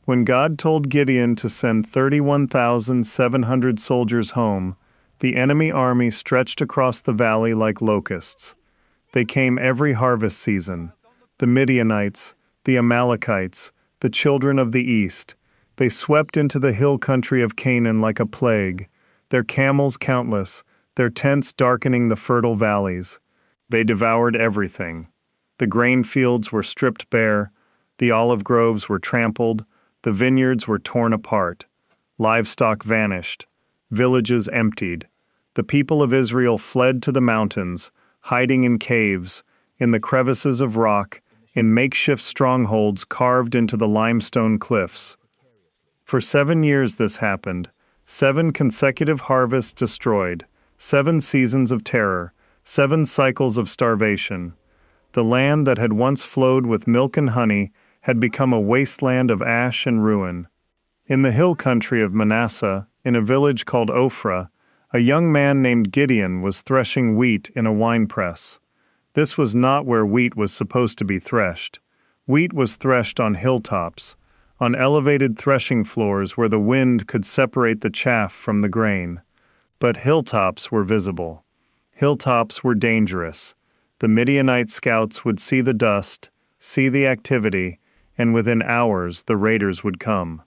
When God told Gideon to send 31,700 soldiers home, the enemy army stretched across the valley like locusts. They came every harvest season. The Midianites, the Amalekites, the children of the east. They swept into the hill country of Canaan like a plague, their camels countless, their tents darkening the fertile valleys. They devoured everything. The grain fields were stripped bare, the olive groves were trampled, the vineyards were torn apart. Livestock vanished, villages emptied. The people of Israel fled to the mountains, hiding in caves, in the crevices of rock, in makeshift strongholds carved into the limestone cliffs. For 7 years this happened, 7 consecutive harvests destroyed, 7 seasons of terror, 7 cycles of starvation. The land that had once flowed with milk and honey had become a wasteland of ash and ruin. In the hill country of Manasseh, in a village called Ophrah, a young man named Gideon was threshing wheat in a winepress. This was not where wheat was supposed to be threshed. Wheat was threshed on hilltops, on elevated threshing floors where the wind could separate the chaff from the grain. But hilltops were visible. Hilltops were dangerous. The Midianite scouts would see the dust, see the activity, and within hours the raiders would come.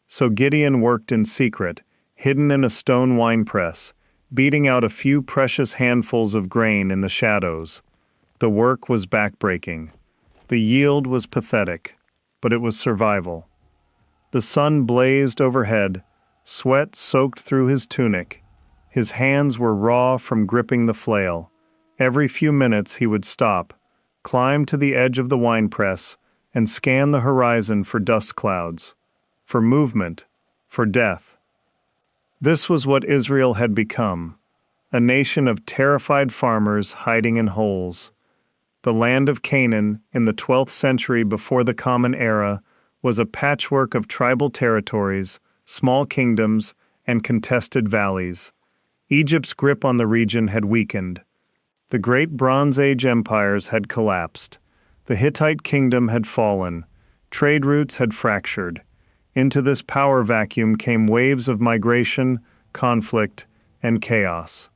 So Gideon worked in secret, hidden in a stone winepress, beating out a few precious handfuls of grain in the shadows. The work was backbreaking. The yield was pathetic, but it was survival. The sun blazed overhead, sweat soaked through his tunic. His hands were raw from gripping the flail. Every few minutes he would stop, climb to the edge of the winepress, and scan the horizon for dust clouds, for movement, for death. This was what Israel had become, a nation of terrified farmers hiding in holes. The land of Canaan, in the 12th century before the Common Era, was a patchwork of tribal territories, small kingdoms, and contested valleys. Egypt's grip on the region had weakened. The great Bronze Age empires had collapsed. The Hittite kingdom had fallen. Trade routes had fractured. Into this power vacuum came waves of migration, conflict, and chaos.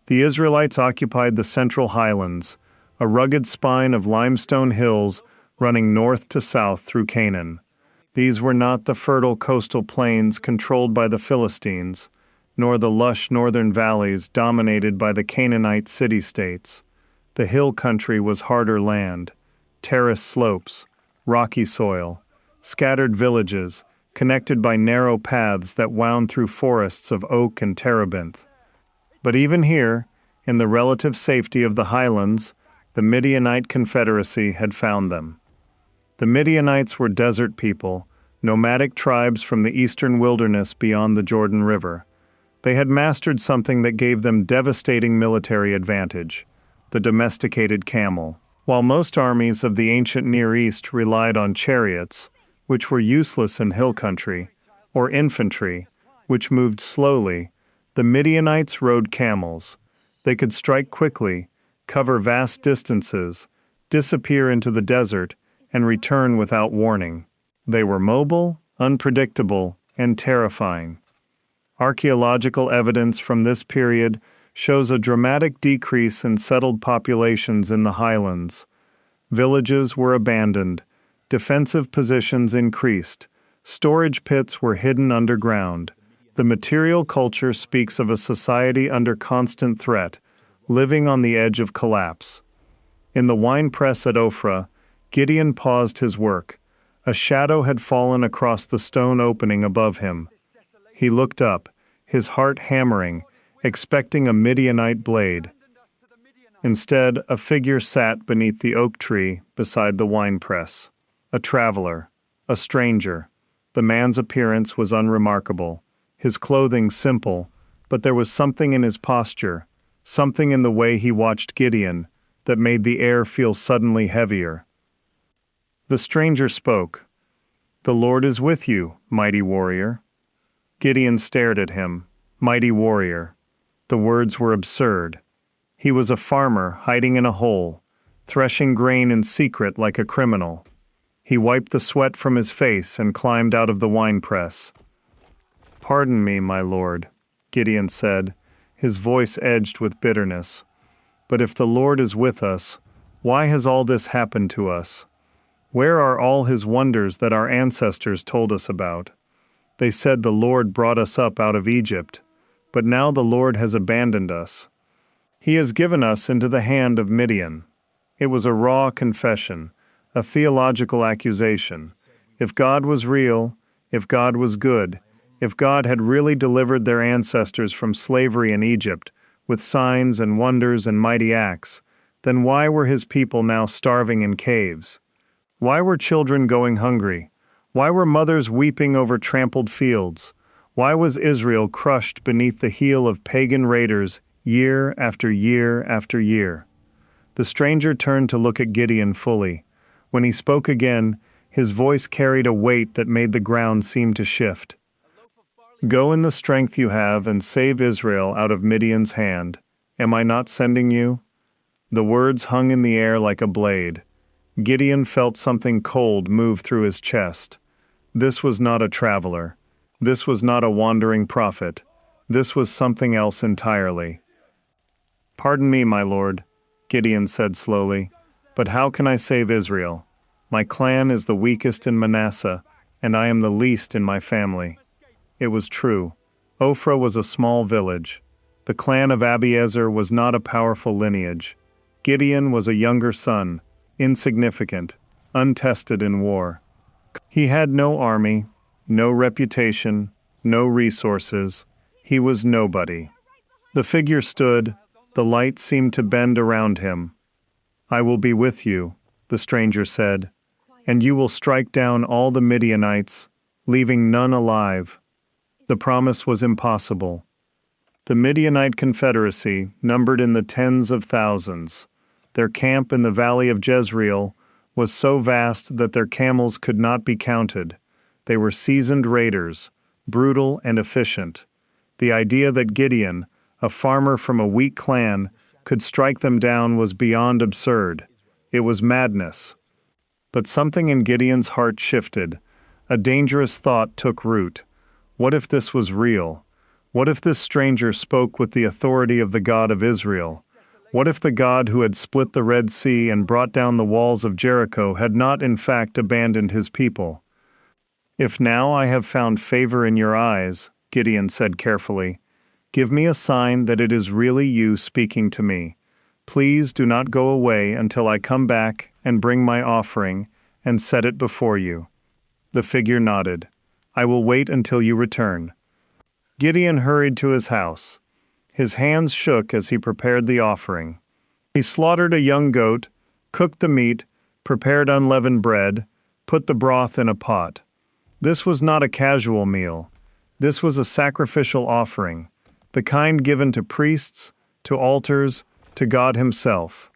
The Israelites occupied the Central Highlands, a rugged spine of limestone hills running north to south through Canaan. These were not the fertile coastal plains controlled by the Philistines, nor the lush northern valleys dominated by the Canaanite city-states. The hill country was harder land, terraced slopes, rocky soil, scattered villages, connected by narrow paths that wound through forests of oak and terebinth. But even here, in the relative safety of the highlands, the Midianite confederacy had found them. The Midianites were desert people, nomadic tribes from the eastern wilderness beyond the Jordan River. They had mastered something that gave them devastating military advantage: the domesticated camel. While most armies of the ancient Near East relied on chariots, which were useless in hill country, or infantry, which moved slowly, the Midianites rode camels. They could strike quickly, cover vast distances, disappear into the desert, and return without warning. They were mobile, unpredictable, and terrifying. Archaeological evidence from this period shows a dramatic decrease in settled populations in the highlands. Villages were abandoned, defensive positions increased, storage pits were hidden underground. The material culture speaks of a society under constant threat, living on the edge of collapse. In the winepress at Ophrah, Gideon paused his work. A shadow had fallen across the stone opening above him. He looked up, his heart hammering, expecting a Midianite blade. Instead, a figure sat beneath the oak tree beside the winepress. A traveler, a stranger. The man's appearance was unremarkable, his clothing simple, but there was something in his posture, something in the way he watched Gideon, that made the air feel suddenly heavier. The stranger spoke. "The Lord is with you, mighty warrior." Gideon stared at him. Mighty warrior. The words were absurd. He was a farmer hiding in a hole, threshing grain in secret like a criminal. He wiped the sweat from his face and climbed out of the winepress. "Pardon me, my lord," Gideon said, his voice edged with bitterness. "But if the Lord is with us, why has all this happened to us? Where are all his wonders that our ancestors told us about? They said the Lord brought us up out of Egypt, but now the Lord has abandoned us. He has given us into the hand of Midian." It was a raw confession, a theological accusation. If God was real, if God was good, if God had really delivered their ancestors from slavery in Egypt, with signs and wonders and mighty acts, then why were his people now starving in caves? Why were children going hungry? Why were mothers weeping over trampled fields? Why was Israel crushed beneath the heel of pagan raiders year after year after year? The stranger turned to look at Gideon fully. When he spoke again, his voice carried a weight that made the ground seem to shift. "Go in the strength you have and save Israel out of Midian's hand. Am I not sending you?" The words hung in the air like a blade. Gideon felt something cold move through his chest. This was not a traveler. This was not a wandering prophet. This was something else entirely. "Pardon me, my lord," Gideon said slowly, "but how can I save Israel? My clan is the weakest in Manasseh, and I am the least in my family." It was true. Ophrah was a small village. The clan of Abiezer was not a powerful lineage. Gideon was a younger son, insignificant, untested in war. He had no army, no reputation, no resources. He was nobody. The figure stood, the light seemed to bend around him. "I will be with you," the stranger said, "and you will strike down all the Midianites, leaving none alive." The promise was impossible. The Midianite confederacy numbered in the tens of thousands. Their camp in the valley of Jezreel was so vast that their camels could not be counted. They were seasoned raiders, brutal and efficient. The idea that Gideon, a farmer from a weak clan, could strike them down was beyond absurd. It was madness. But something in Gideon's heart shifted. A dangerous thought took root. What if this was real? What if this stranger spoke with the authority of the God of Israel? What if the God who had split the Red Sea and brought down the walls of Jericho had not in fact abandoned his people? "If now I have found favor in your eyes," Gideon said carefully, "give me a sign that it is really you speaking to me. Please do not go away until I come back and bring my offering and set it before you." The figure nodded. "I will wait until you return." Gideon hurried to his house. His hands shook as he prepared the offering. He slaughtered a young goat, cooked the meat, prepared unleavened bread, put the broth in a pot. This was not a casual meal. This was a sacrificial offering, the kind given to priests, to altars, to God himself.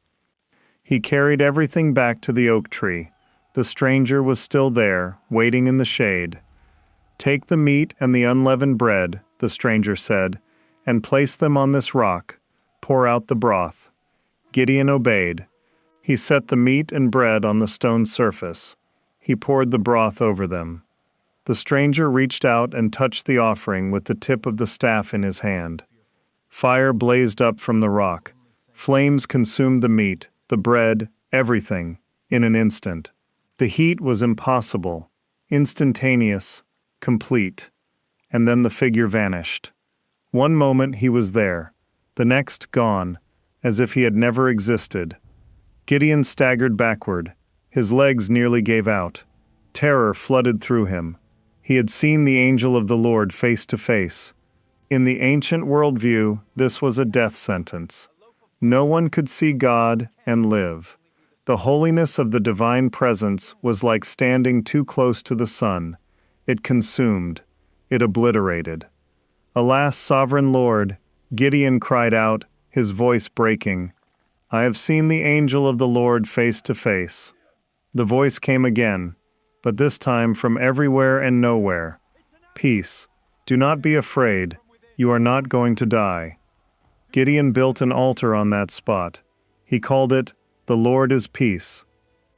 He carried everything back to the oak tree. The stranger was still there, waiting in the shade. "Take the meat and the unleavened bread," the stranger said, "and place them on this rock. Pour out the broth." Gideon obeyed. He set the meat and bread on the stone surface. He poured the broth over them. The stranger reached out and touched the offering with the tip of the staff in his hand. Fire blazed up from the rock. Flames consumed the meat, the bread, everything, in an instant. The heat was impossible, instantaneous, complete. And then the figure vanished. One moment he was there, the next gone, as if he had never existed. Gideon staggered backward. His legs nearly gave out. Terror flooded through him. He had seen the angel of the Lord face to face. In the ancient worldview, this was a death sentence. No one could see God and live. The holiness of the divine presence was like standing too close to the sun. It consumed. It obliterated. "Alas, sovereign Lord," Gideon cried out, his voice breaking, "I have seen the angel of the Lord face to face." The voice came again, but this time from everywhere and nowhere. "Peace. Do not be afraid. You are not going to die." Gideon built an altar on that spot. He called it, "The Lord is Peace."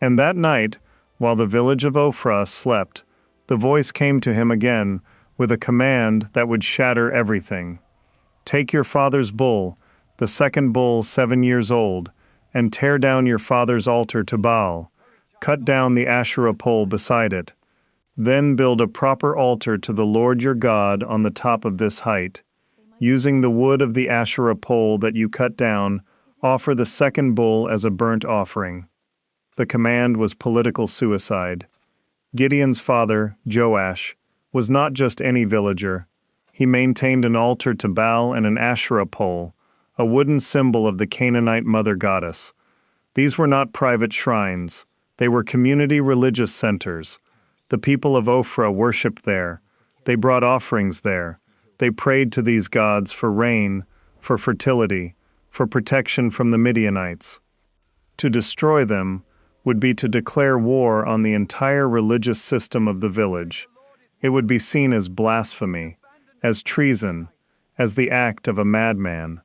And that night, while the village of Ophrah slept, the voice came to him again with a command that would shatter everything. Take your father's bull, the second bull 7 years old, and tear down your father's altar to Baal. Cut down the Asherah pole beside it. Then build a proper altar to the Lord your God on the top of this height. Using the wood of the Asherah pole that you cut down, offer the second bull as a burnt offering. The command was political suicide. Gideon's father, Joash, was not just any villager. He maintained an altar to Baal and an Asherah pole, a wooden symbol of the Canaanite mother goddess. These were not private shrines. They were community religious centers. The people of Ophrah worshipped there. They brought offerings there. They prayed to these gods for rain, for fertility, for protection from the Midianites. To destroy them would be to declare war on the entire religious system of the village. It would be seen as blasphemy, as treason, as the act of a madman.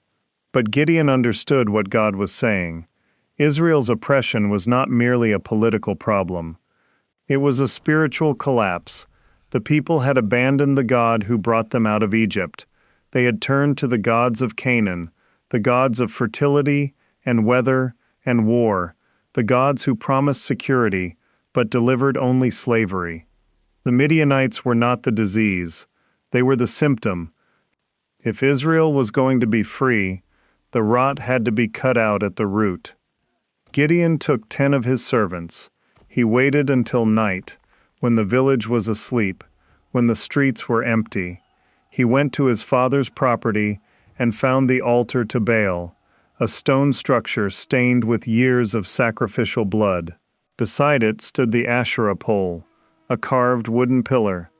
But Gideon understood what God was saying. Israel's oppression was not merely a political problem. It was a spiritual collapse. The people had abandoned the God who brought them out of Egypt. They had turned to the gods of Canaan, the gods of fertility and weather and war, the gods who promised security but delivered only slavery. The Midianites were not the disease. They were the symptom. If Israel was going to be free, the rot had to be cut out at the root. Gideon took 10 of his servants. He waited until night, when the village was asleep, when the streets were empty. He went to his father's property and found the altar to Baal, a stone structure stained with years of sacrificial blood. Beside it stood the Asherah pole, a carved wooden pillar.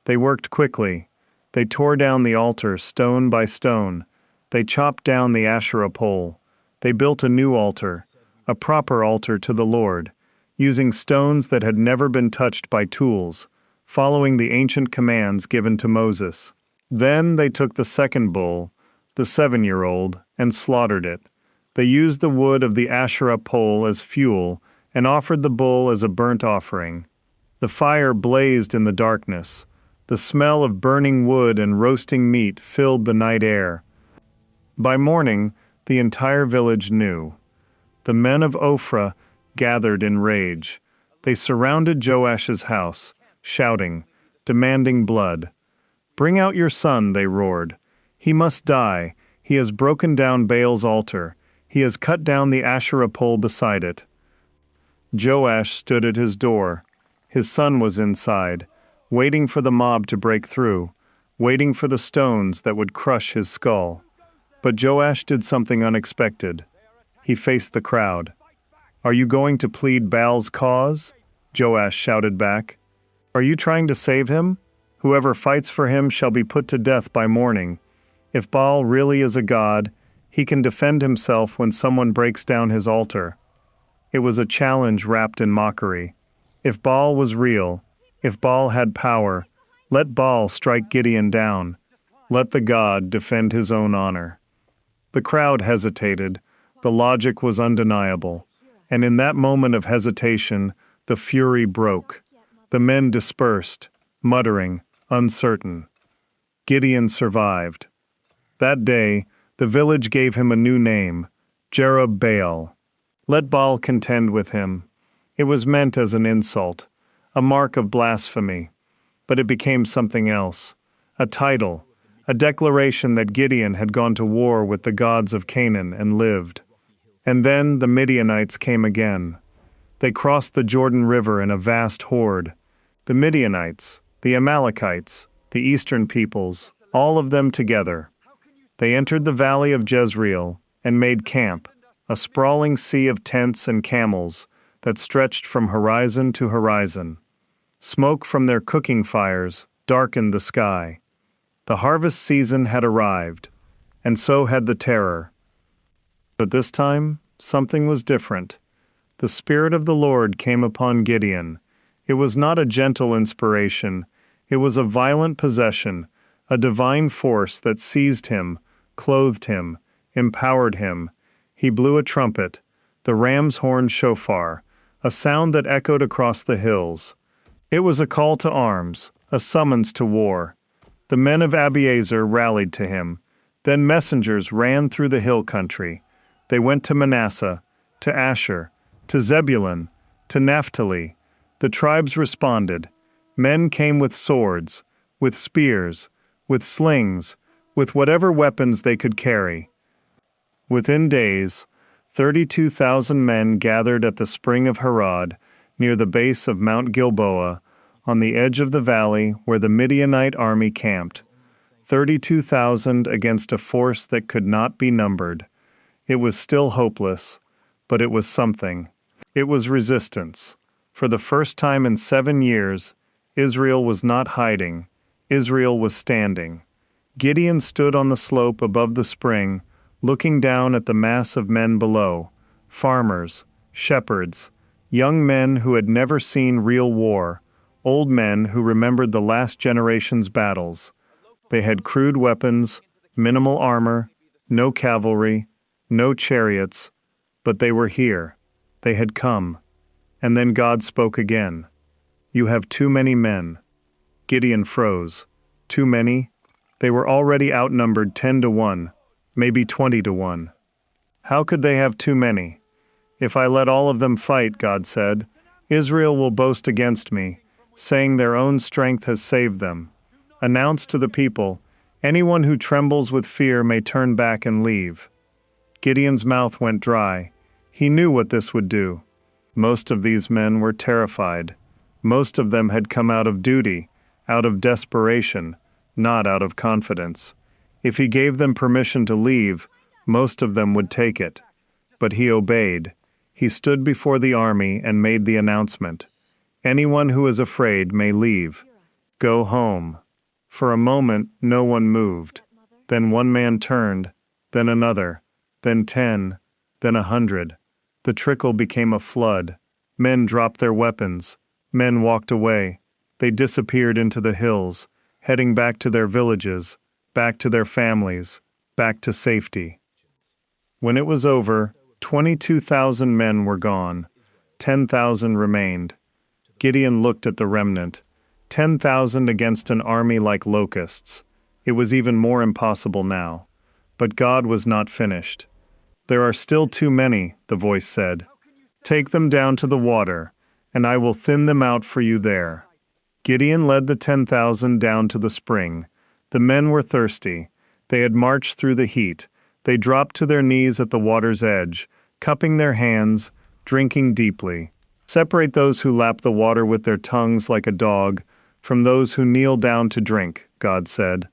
They worked quickly. They tore down the altar stone by stone. They chopped down the Asherah pole. They built a new altar, a proper altar to the Lord, using stones that had never been touched by tools, following the ancient commands given to Moses. Then they took the second bull, the 7-year-old, and slaughtered it. They used the wood of the Asherah pole as fuel and offered the bull as a burnt offering. The fire blazed in the darkness. The smell of burning wood and roasting meat filled the night air. By morning, the entire village knew. The men of Ophrah gathered in rage. They surrounded Joash's house, shouting, demanding blood. "Bring out your son," they roared. "He must die. He has broken down Baal's altar. He has cut down the Asherah pole beside it." Joash stood at his door. His son was inside, waiting for the mob to break through, waiting for the stones that would crush his skull. But Joash did something unexpected. He faced the crowd. "Are you going to plead Baal's cause?" Joash shouted back. "Are you trying to save him? Whoever fights for him shall be put to death by morning. If Baal really is a god, he can defend himself when someone breaks down his altar." It was a challenge wrapped in mockery. If Baal was real, if Baal had power, let Baal strike Gideon down. Let the god defend his own honor. The crowd hesitated. The logic was undeniable. And in that moment of hesitation, the fury broke. The men dispersed, muttering, uncertain. Gideon survived. That day, the village gave him a new name, Jerub-Baal. Let Baal contend with him. It was meant as an insult, a mark of blasphemy. But it became something else, a title, a declaration that Gideon had gone to war with the gods of Canaan and lived. And then the Midianites came again. They crossed the Jordan River in a vast horde. The Midianites, the Amalekites, the eastern peoples, all of them together. They entered the valley of Jezreel and made camp, a sprawling sea of tents and camels that stretched from horizon to horizon. Smoke from their cooking fires darkened the sky. The harvest season had arrived, and so had the terror. But this time, something was different. The Spirit of the Lord came upon Gideon. It was not a gentle inspiration. It was a violent possession, a divine force that seized him, clothed him, empowered him. He blew a trumpet, the ram's horn shofar, a sound that echoed across the hills. It was a call to arms, a summons to war. The men of Abiezer rallied to him. Then messengers ran through the hill country. They went to Manasseh, to Asher, to Zebulun, to Naphtali. The tribes responded. Men came with swords, with spears, with slings, with whatever weapons they could carry. Within days, 32,000 men gathered at the spring of Harod, near the base of Mount Gilboa, on the edge of the valley where the Midianite army camped. 32,000 against a force that could not be numbered. It was still hopeless, but it was something. It was resistance. For the first time in 7 years, Israel was not hiding. Israel was standing. Gideon stood on the slope above the spring, looking down at the mass of men below, farmers, shepherds, young men who had never seen real war, old men who remembered the last generation's battles. They had crude weapons, minimal armor, no cavalry, no chariots, but they were here. They had come. And then God spoke again. "You have too many men." Gideon froze. Too many? They were already outnumbered 10 to 1, maybe 20 to 1. How could they have too many? "If I let all of them fight," God said, "Israel will boast against me, saying their own strength has saved them. Announce to the people, anyone who trembles with fear may turn back and leave." Gideon's mouth went dry. He knew what this would do. Most of these men were terrified. Most of them had come out of duty, out of desperation, not out of confidence. If he gave them permission to leave, most of them would take it. But he obeyed. He stood before the army and made the announcement. "Anyone who is afraid may leave. Go home." For a moment, no one moved. Then one man turned, then another, then 10, then 100. The trickle became a flood. Men dropped their weapons. Men walked away. They disappeared into the hills, heading back to their villages, back to their families, back to safety. When it was over, 22,000 men were gone. 10,000 remained. Gideon looked at the remnant. 10,000 against an army like locusts. It was even more impossible now. But God was not finished. "There are still too many," the voice said. "Take them down to the water, and I will thin them out for you there." Gideon led the 10,000 down to the spring. The men were thirsty. They had marched through the heat. They dropped to their knees at the water's edge, cupping their hands, drinking deeply. "Separate those who lap the water with their tongues like a dog from those who kneel down to drink," God said.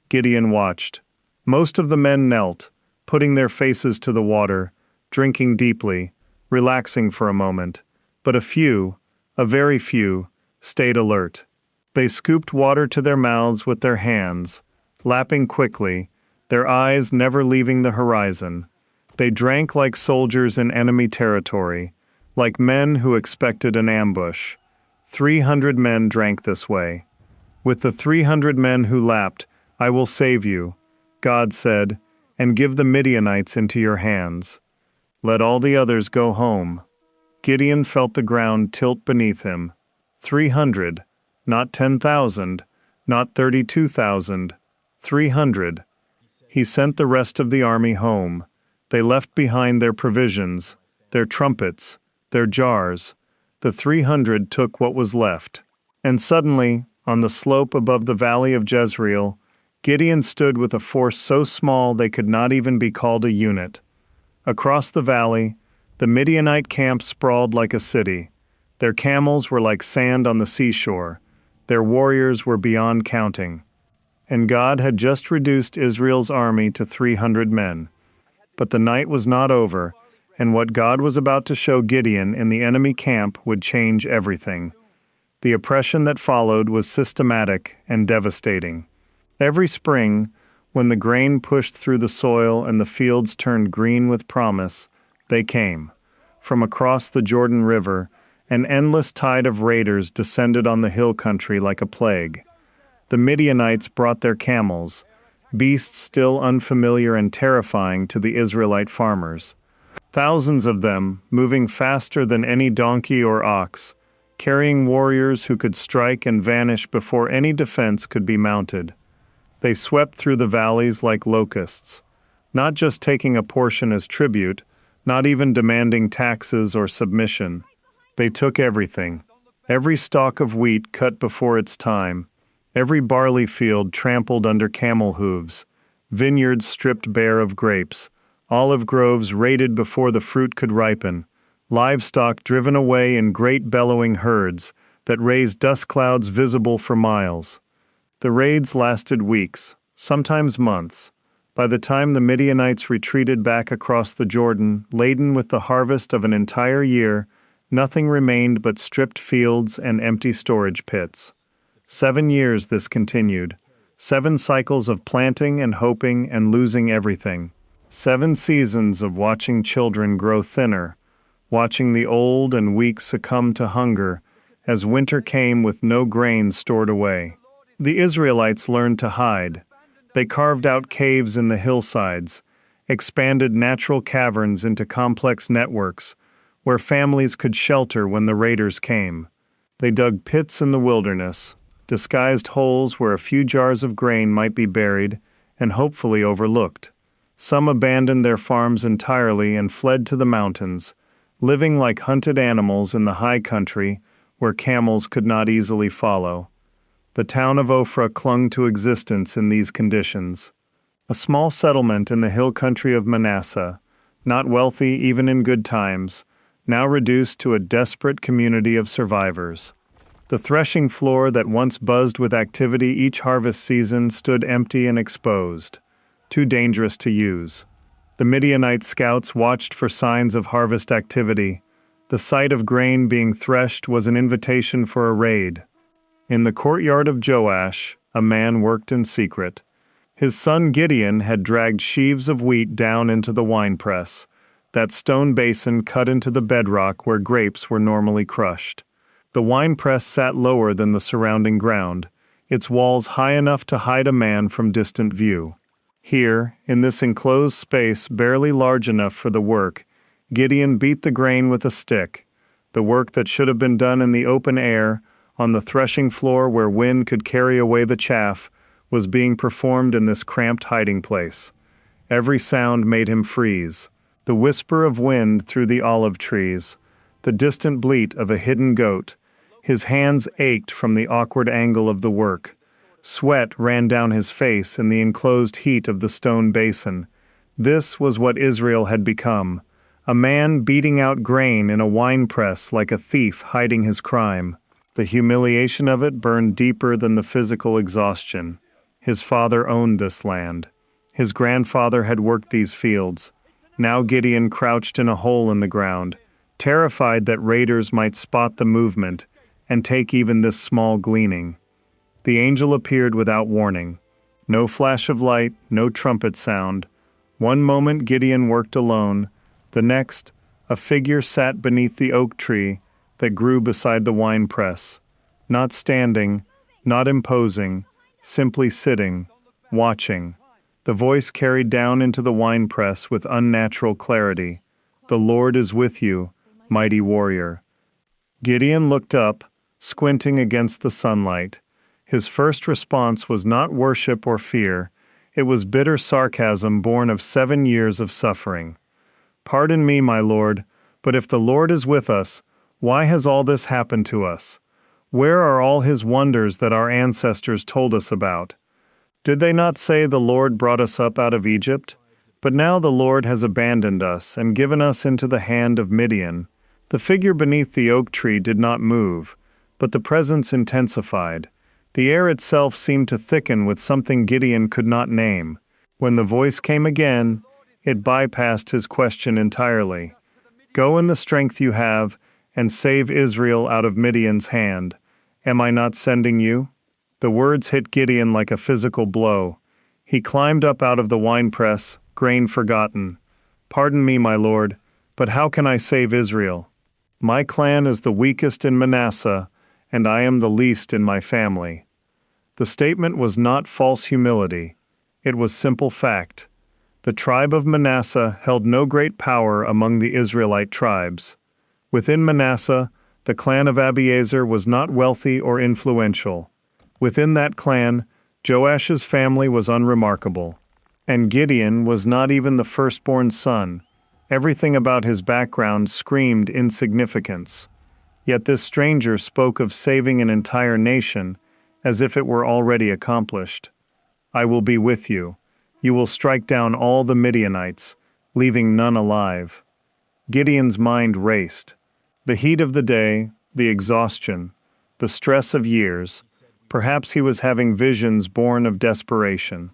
Gideon watched. Most of the men knelt, putting their faces to the water, drinking deeply, relaxing for a moment. But a few, a very few, stayed alert. They scooped water to their mouths with their hands, lapping quickly, their eyes never leaving the horizon. They drank like soldiers in enemy territory, like men who expected an ambush. 300 men drank this way. "With the 300 men who lapped, I will save you," God said, "and give the Midianites into your hands. Let all the others go home." Gideon felt the ground tilt beneath him. 300, not 10,000, not 32,000, 300. He sent the rest of the army home. They left behind their provisions, their trumpets, their jars. The 300 took what was left. And suddenly, on the slope above the valley of Jezreel, Gideon stood with a force so small they could not even be called a unit. Across the valley, the Midianite camp sprawled like a city. Their camels were like sand on the seashore. Their warriors were beyond counting. And God had just reduced Israel's army to 300 men. But the night was not over, and what God was about to show Gideon in the enemy camp would change everything. The oppression that followed was systematic and devastating. Every spring, when the grain pushed through the soil and the fields turned green with promise, they came. From across the Jordan River, an endless tide of raiders descended on the hill country like a plague. The Midianites brought their camels, beasts still unfamiliar and terrifying to the Israelite farmers. Thousands of them, moving faster than any donkey or ox, carrying warriors who could strike and vanish before any defense could be mounted. They swept through the valleys like locusts, not just taking a portion as tribute, not even demanding taxes or submission. They took everything. Every stalk of wheat cut before its time, every barley field trampled under camel hooves, vineyards stripped bare of grapes, olive groves raided before the fruit could ripen, livestock driven away in great bellowing herds that raised dust clouds visible for miles. The raids lasted weeks, sometimes months. By the time the Midianites retreated back across the Jordan, laden with the harvest of an entire year, nothing remained but stripped fields and empty storage pits. 7 years this continued, 7 cycles of planting and hoping and losing everything, 7 seasons of watching children grow thinner, watching the old and weak succumb to hunger as winter came with no grain stored away. The Israelites learned to hide. They carved out caves in the hillsides, expanded natural caverns into complex networks, where families could shelter when the raiders came. They dug pits in the wilderness, disguised holes where a few jars of grain might be buried and hopefully overlooked. Some abandoned their farms entirely and fled to the mountains, living like hunted animals in the high country where camels could not easily follow. The town of Ophrah clung to existence in these conditions. A small settlement in the hill country of Manasseh, not wealthy even in good times, now reduced to a desperate community of survivors. The threshing floor that once buzzed with activity each harvest season stood empty and exposed, too dangerous to use. The Midianite scouts watched for signs of harvest activity. The sight of grain being threshed was an invitation for a raid. In the courtyard of Joash, a man worked in secret. His son Gideon had dragged sheaves of wheat down into the winepress, that stone basin cut into the bedrock where grapes were normally crushed. The winepress sat lower than the surrounding ground, its walls high enough to hide a man from distant view. Here, in this enclosed space barely large enough for the work, Gideon beat the grain with a stick, the work that should have been done in the open air, on the threshing floor where wind could carry away the chaff, was being performed in this cramped hiding place. Every sound made him freeze. The whisper of wind through the olive trees, the distant bleat of a hidden goat. His hands ached from the awkward angle of the work. Sweat ran down his face in the enclosed heat of the stone basin. This was what Israel had become, a man beating out grain in a winepress like a thief hiding his crime. The humiliation of it burned deeper than the physical exhaustion. His father owned this land. His grandfather had worked these fields. Now Gideon crouched in a hole in the ground, terrified that raiders might spot the movement and take even this small gleaning. The angel appeared without warning. No flash of light, no trumpet sound. One moment Gideon worked alone, the next, a figure sat beneath the oak tree that grew beside the winepress, not standing, not imposing, simply sitting, watching. The voice carried down into the winepress with unnatural clarity. "The Lord is with you, mighty warrior." Gideon looked up, squinting against the sunlight. His first response was not worship or fear. It was bitter sarcasm born of 7 years of suffering. "Pardon me, my Lord, but if the Lord is with us, why has all this happened to us? Where are all his wonders that our ancestors told us about? Did they not say the Lord brought us up out of Egypt? But now the Lord has abandoned us and given us into the hand of Midian." The figure beneath the oak tree did not move, but the presence intensified. The air itself seemed to thicken with something Gideon could not name. When the voice came again, it bypassed his question entirely. "Go in the strength you have, and save Israel out of Midian's hand. Am I not sending you?" The words hit Gideon like a physical blow. He climbed up out of the winepress, grain forgotten. "Pardon me, my Lord, but how can I save Israel? My clan is the weakest in Manasseh, and I am the least in my family." The statement was not false humility. It was simple fact. The tribe of Manasseh held no great power among the Israelite tribes. Within Manasseh, the clan of Abiezer was not wealthy or influential. Within that clan, Joash's family was unremarkable. And Gideon was not even the firstborn son. Everything about his background screamed insignificance. Yet this stranger spoke of saving an entire nation as if it were already accomplished. I will be with you. You will strike down all the Midianites, leaving none alive. Gideon's mind raced. The heat of the day, the exhaustion, the stress of years. Perhaps he was having visions born of desperation.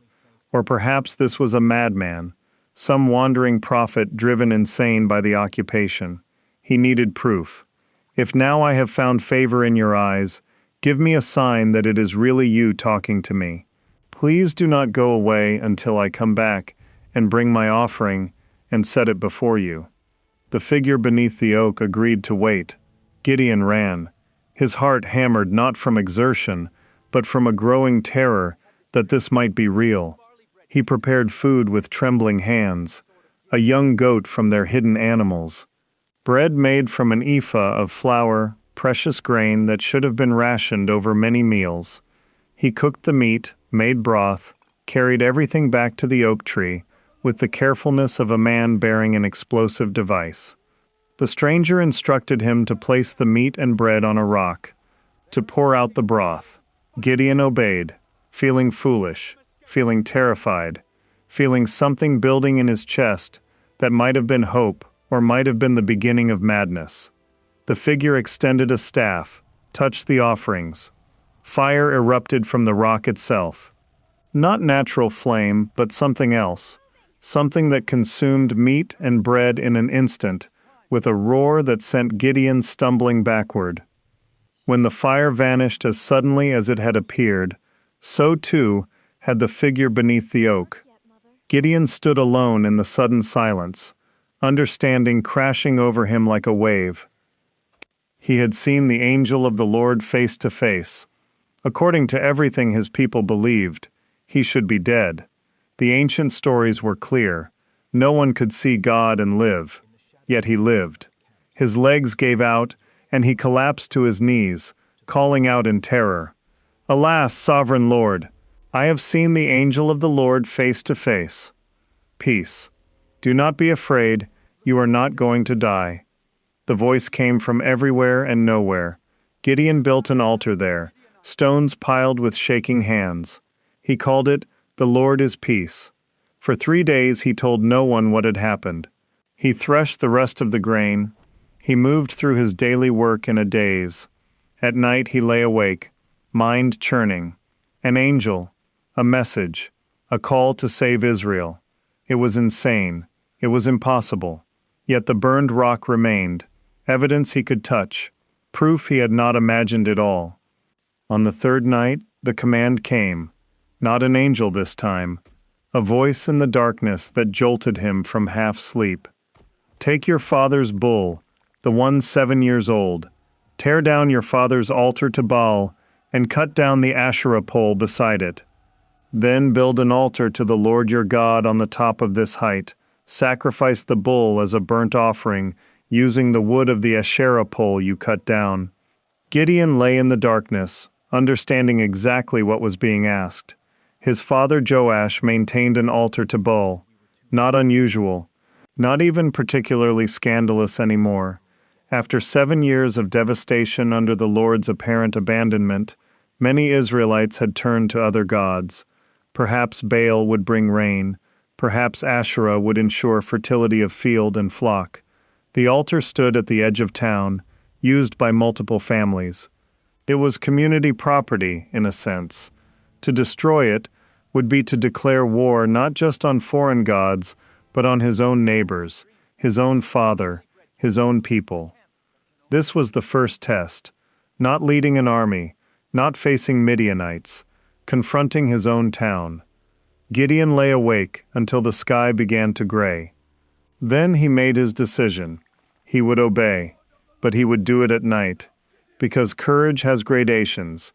Or perhaps this was a madman, some wandering prophet driven insane by the occupation. He needed proof. If now I have found favor in your eyes, give me a sign that it is really you talking to me. Please do not go away until I come back and bring my offering and set it before you. The figure beneath the oak agreed to wait. Gideon ran. His heart hammered not from exertion, but from a growing terror that this might be real. He prepared food with trembling hands, a young goat from their hidden animals, bread made from an ephah of flour, precious grain that should have been rationed over many meals. He cooked the meat, made broth, carried everything back to the oak tree, with the carefulness of a man bearing an explosive device. The stranger instructed him to place the meat and bread on a rock, to pour out the broth. Gideon obeyed, feeling foolish, feeling terrified, feeling something building in his chest that might have been hope or might have been the beginning of madness. The figure extended a staff, touched the offerings. Fire erupted from the rock itself. Not natural flame, but something else. Something that consumed meat and bread in an instant, with a roar that sent Gideon stumbling backward. When the fire vanished as suddenly as it had appeared, so too had the figure beneath the oak. Gideon stood alone in the sudden silence, understanding crashing over him like a wave. He had seen the angel of the Lord face to face. According to everything his people believed, he should be dead. The ancient stories were clear. No one could see God and live. Yet he lived. His legs gave out, and he collapsed to his knees, calling out in terror, "Alas, sovereign Lord! I have seen the angel of the Lord face to face." Peace. Do not be afraid, you are not going to die. The voice came from everywhere and nowhere. Gideon built an altar there, stones piled with shaking hands. He called it, "The Lord is Peace." For 3 days he told no one what had happened. He threshed the rest of the grain. He moved through his daily work in a daze. At night he lay awake, mind churning. An angel, a message, a call to save Israel. It was insane. It was impossible. Yet the burned rock remained, evidence he could touch, proof he had not imagined it all. On the third night, the command came. Not an angel this time. A voice in the darkness that jolted him from half-sleep. Take your father's bull, the one 7 years old. Tear down your father's altar to Baal, and cut down the Asherah pole beside it. Then build an altar to the Lord your God on the top of this height. Sacrifice the bull as a burnt offering, using the wood of the Asherah pole you cut down. Gideon lay in the darkness, understanding exactly what was being asked. His father Joash maintained an altar to Baal. Not unusual, not even particularly scandalous anymore. After 7 years of devastation under the Lord's apparent abandonment, many Israelites had turned to other gods. Perhaps Baal would bring rain. Perhaps Asherah would ensure fertility of field and flock. The altar stood at the edge of town, used by multiple families. It was community property, in a sense. To destroy it would be to declare war not just on foreign gods, but on his own neighbors, his own father, his own people. This was the first test, not leading an army, not facing Midianites, confronting his own town. Gideon lay awake until the sky began to gray. Then he made his decision. He would obey, but he would do it at night, because courage has gradations,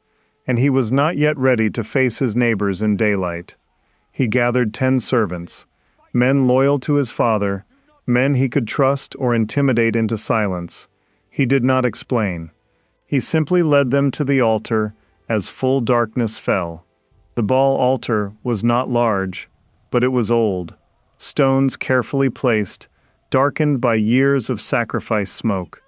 and he was not yet ready to face his neighbors in daylight. He gathered 10 servants. men loyal to his father, men he could trust or intimidate into silence. He did not explain. He simply led them to the altar as full darkness fell. The Baal altar was not large, but it was old. Stones carefully placed, darkened by years of sacrifice smoke.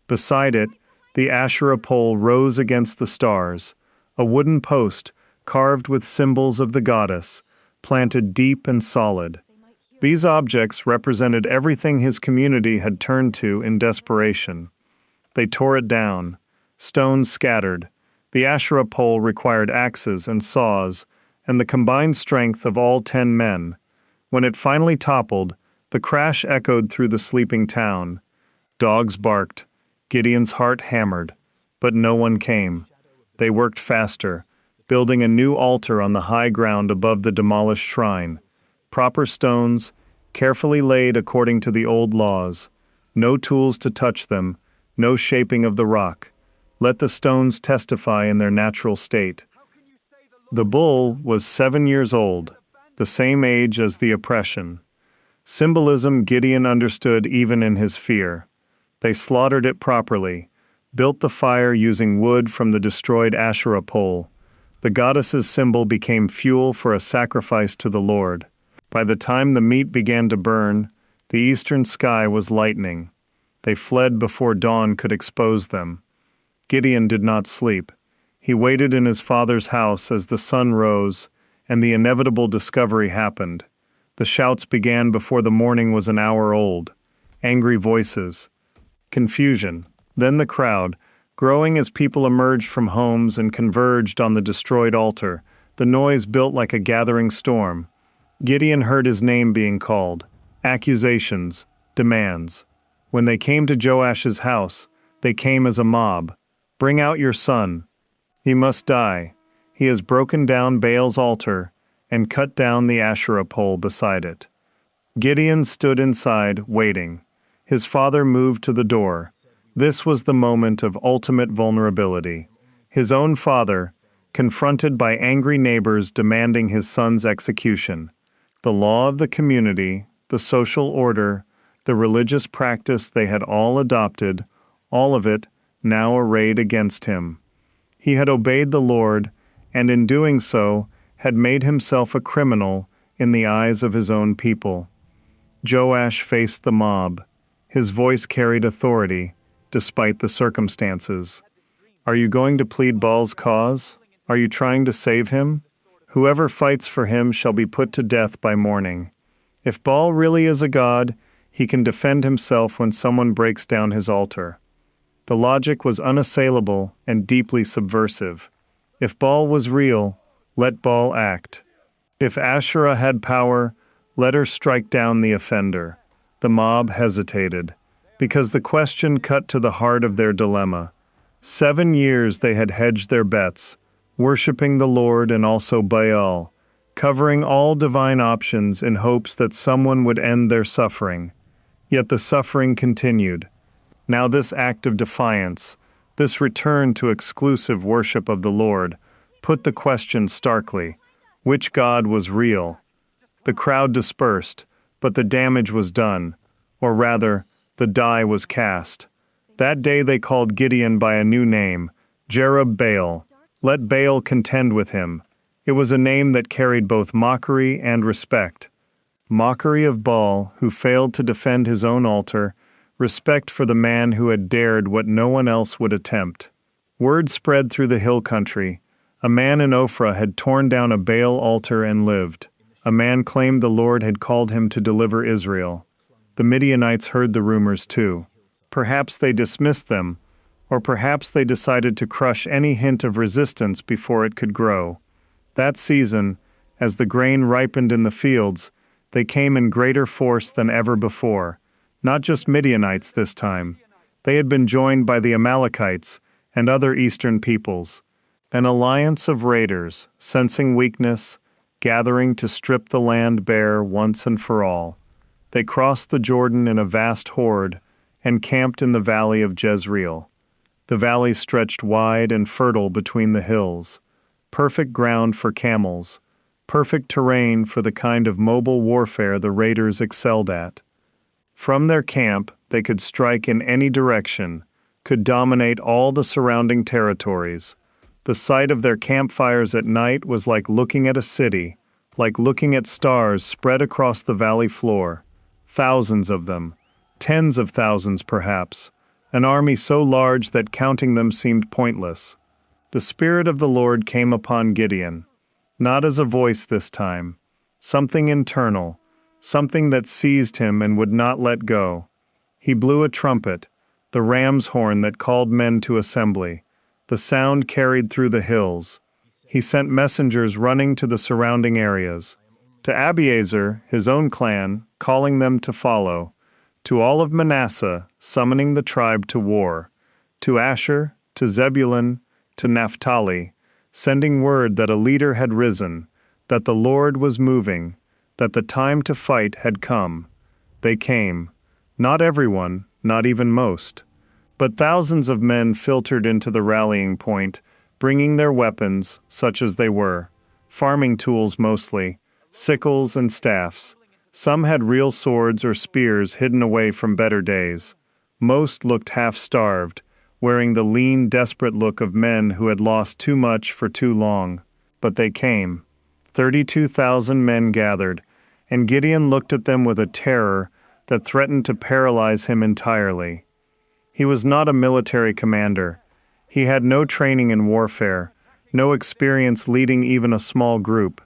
Beside it, the Asherah pole rose against the stars, a wooden post carved with symbols of the goddess, planted deep and solid. These objects represented everything his community had turned to in desperation. They tore it down. Stones scattered. The Asherah pole required axes and saws, and the combined strength of all 10 men. When it finally toppled, the crash echoed through the sleeping town. Dogs barked. Gideon's heart hammered. But no one came. They worked faster, building a new altar on the high ground above the demolished shrine. Proper stones, carefully laid according to the old laws. No tools to touch them, no shaping of the rock. Let the stones testify in their natural state. The bull was 7 years old, the same age as the oppression. Symbolism Gideon understood even in his fear. They slaughtered it properly, built the fire using wood from the destroyed Asherah pole. The goddess's symbol became fuel for a sacrifice to the Lord. By the time the meat began to burn, the eastern sky was lightening. They fled before dawn could expose them. Gideon did not sleep. He waited in his father's house as the sun rose, and the inevitable discovery happened. The shouts began before the morning was an hour old. Angry voices. Confusion. Then the crowd, growing as people emerged from homes and converged on the destroyed altar. The noise built like a gathering storm. Gideon heard his name being called. Accusations. Demands. When they came to Joash's house, they came as a mob. Bring out your son. He must die. He has broken down Baal's altar and cut down the Asherah pole beside it. Gideon stood inside, waiting. His father moved to the door. This was the moment of ultimate vulnerability. His own father, confronted by angry neighbors demanding his son's execution. The law of the community, the social order, the religious practice they had all adopted, all of it now arrayed against him. He had obeyed the Lord, and in doing so, had made himself a criminal in the eyes of his own people. Joash faced the mob. His voice carried authority, despite the circumstances. Are you going to plead Baal's cause? Are you trying to save him? Whoever fights for him shall be put to death by morning. If Baal really is a god, he can defend himself when someone breaks down his altar. The logic was unassailable and deeply subversive. If Baal was real, let Baal act. If Asherah had power, let her strike down the offender. The mob hesitated, because the question cut to the heart of their dilemma. 7 years they had hedged their bets, worshiping the Lord and also Baal, covering all divine options in hopes that someone would end their suffering. Yet the suffering continued. Now this act of defiance, this return to exclusive worship of the Lord, put the question starkly: which God was real? The crowd dispersed, but the damage was done, or rather, the die was cast. That day they called Gideon by a new name, Jerub-Baal. Let Baal contend with him. It was a name that carried both mockery and respect. Mockery of Baal, who failed to defend his own altar, respect for the man who had dared what no one else would attempt. Word spread through the hill country. A man in Ophrah had torn down a Baal altar and lived. A man claimed the Lord had called him to deliver Israel. The Midianites heard the rumors too. Perhaps they dismissed them, or perhaps they decided to crush any hint of resistance before it could grow. That season, as the grain ripened in the fields, they came in greater force than ever before. Not just Midianites this time. They had been joined by the Amalekites and other eastern peoples. An alliance of raiders, sensing weakness, gathering to strip the land bare once and for all. They crossed the Jordan in a vast horde and camped in the valley of Jezreel. The valley stretched wide and fertile between the hills, perfect ground for camels. perfect terrain for the kind of mobile warfare the raiders excelled at. From their camp, they could strike in any direction, could dominate all the surrounding territories. The sight of their campfires at night was like looking at a city, like looking at stars spread across the valley floor. Thousands of them, tens of thousands perhaps, an army so large that counting them seemed pointless. The Spirit of the Lord came upon Gideon, not as a voice this time, something internal, something that seized him and would not let go. He blew a trumpet, the ram's horn that called men to assembly. The sound carried through the hills. He sent messengers running to the surrounding areas. To Abiezer, his own clan, calling them to follow. To all of Manasseh, summoning the tribe to war. To Asher, to Zebulun, to Naphtali, sending word that a leader had risen, that the Lord was moving, that the time to fight had come. They came. Not everyone, not even most. But thousands of men filtered into the rallying point, bringing their weapons, such as they were. Farming tools mostly, sickles and staffs. Some had real swords or spears hidden away from better days. Most looked half-starved, wearing the lean, desperate look of men who had lost too much for too long. But they came. 32,000 men gathered, and Gideon looked at them with a terror that threatened to paralyze him entirely. He was not a military commander. He had no training in warfare, no experience leading even a small group.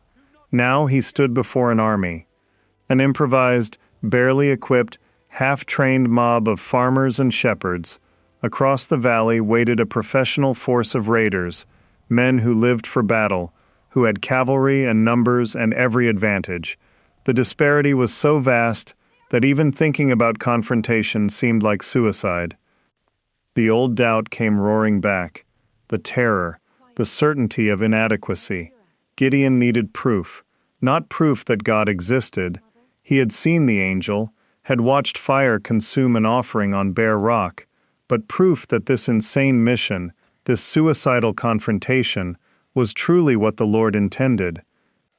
Now he stood before an army. An improvised, barely equipped, half-trained mob of farmers and shepherds. Across the valley waited a professional force of raiders, men who lived for battle, who had cavalry and numbers and every advantage. The disparity was so vast that even thinking about confrontation seemed like suicide. The old doubt came roaring back, the terror, the certainty of inadequacy. Gideon needed proof, not proof that God existed. He had seen the angel, had watched fire consume an offering on bare rock, but proof that this insane mission, this suicidal confrontation, was truly what the Lord intended.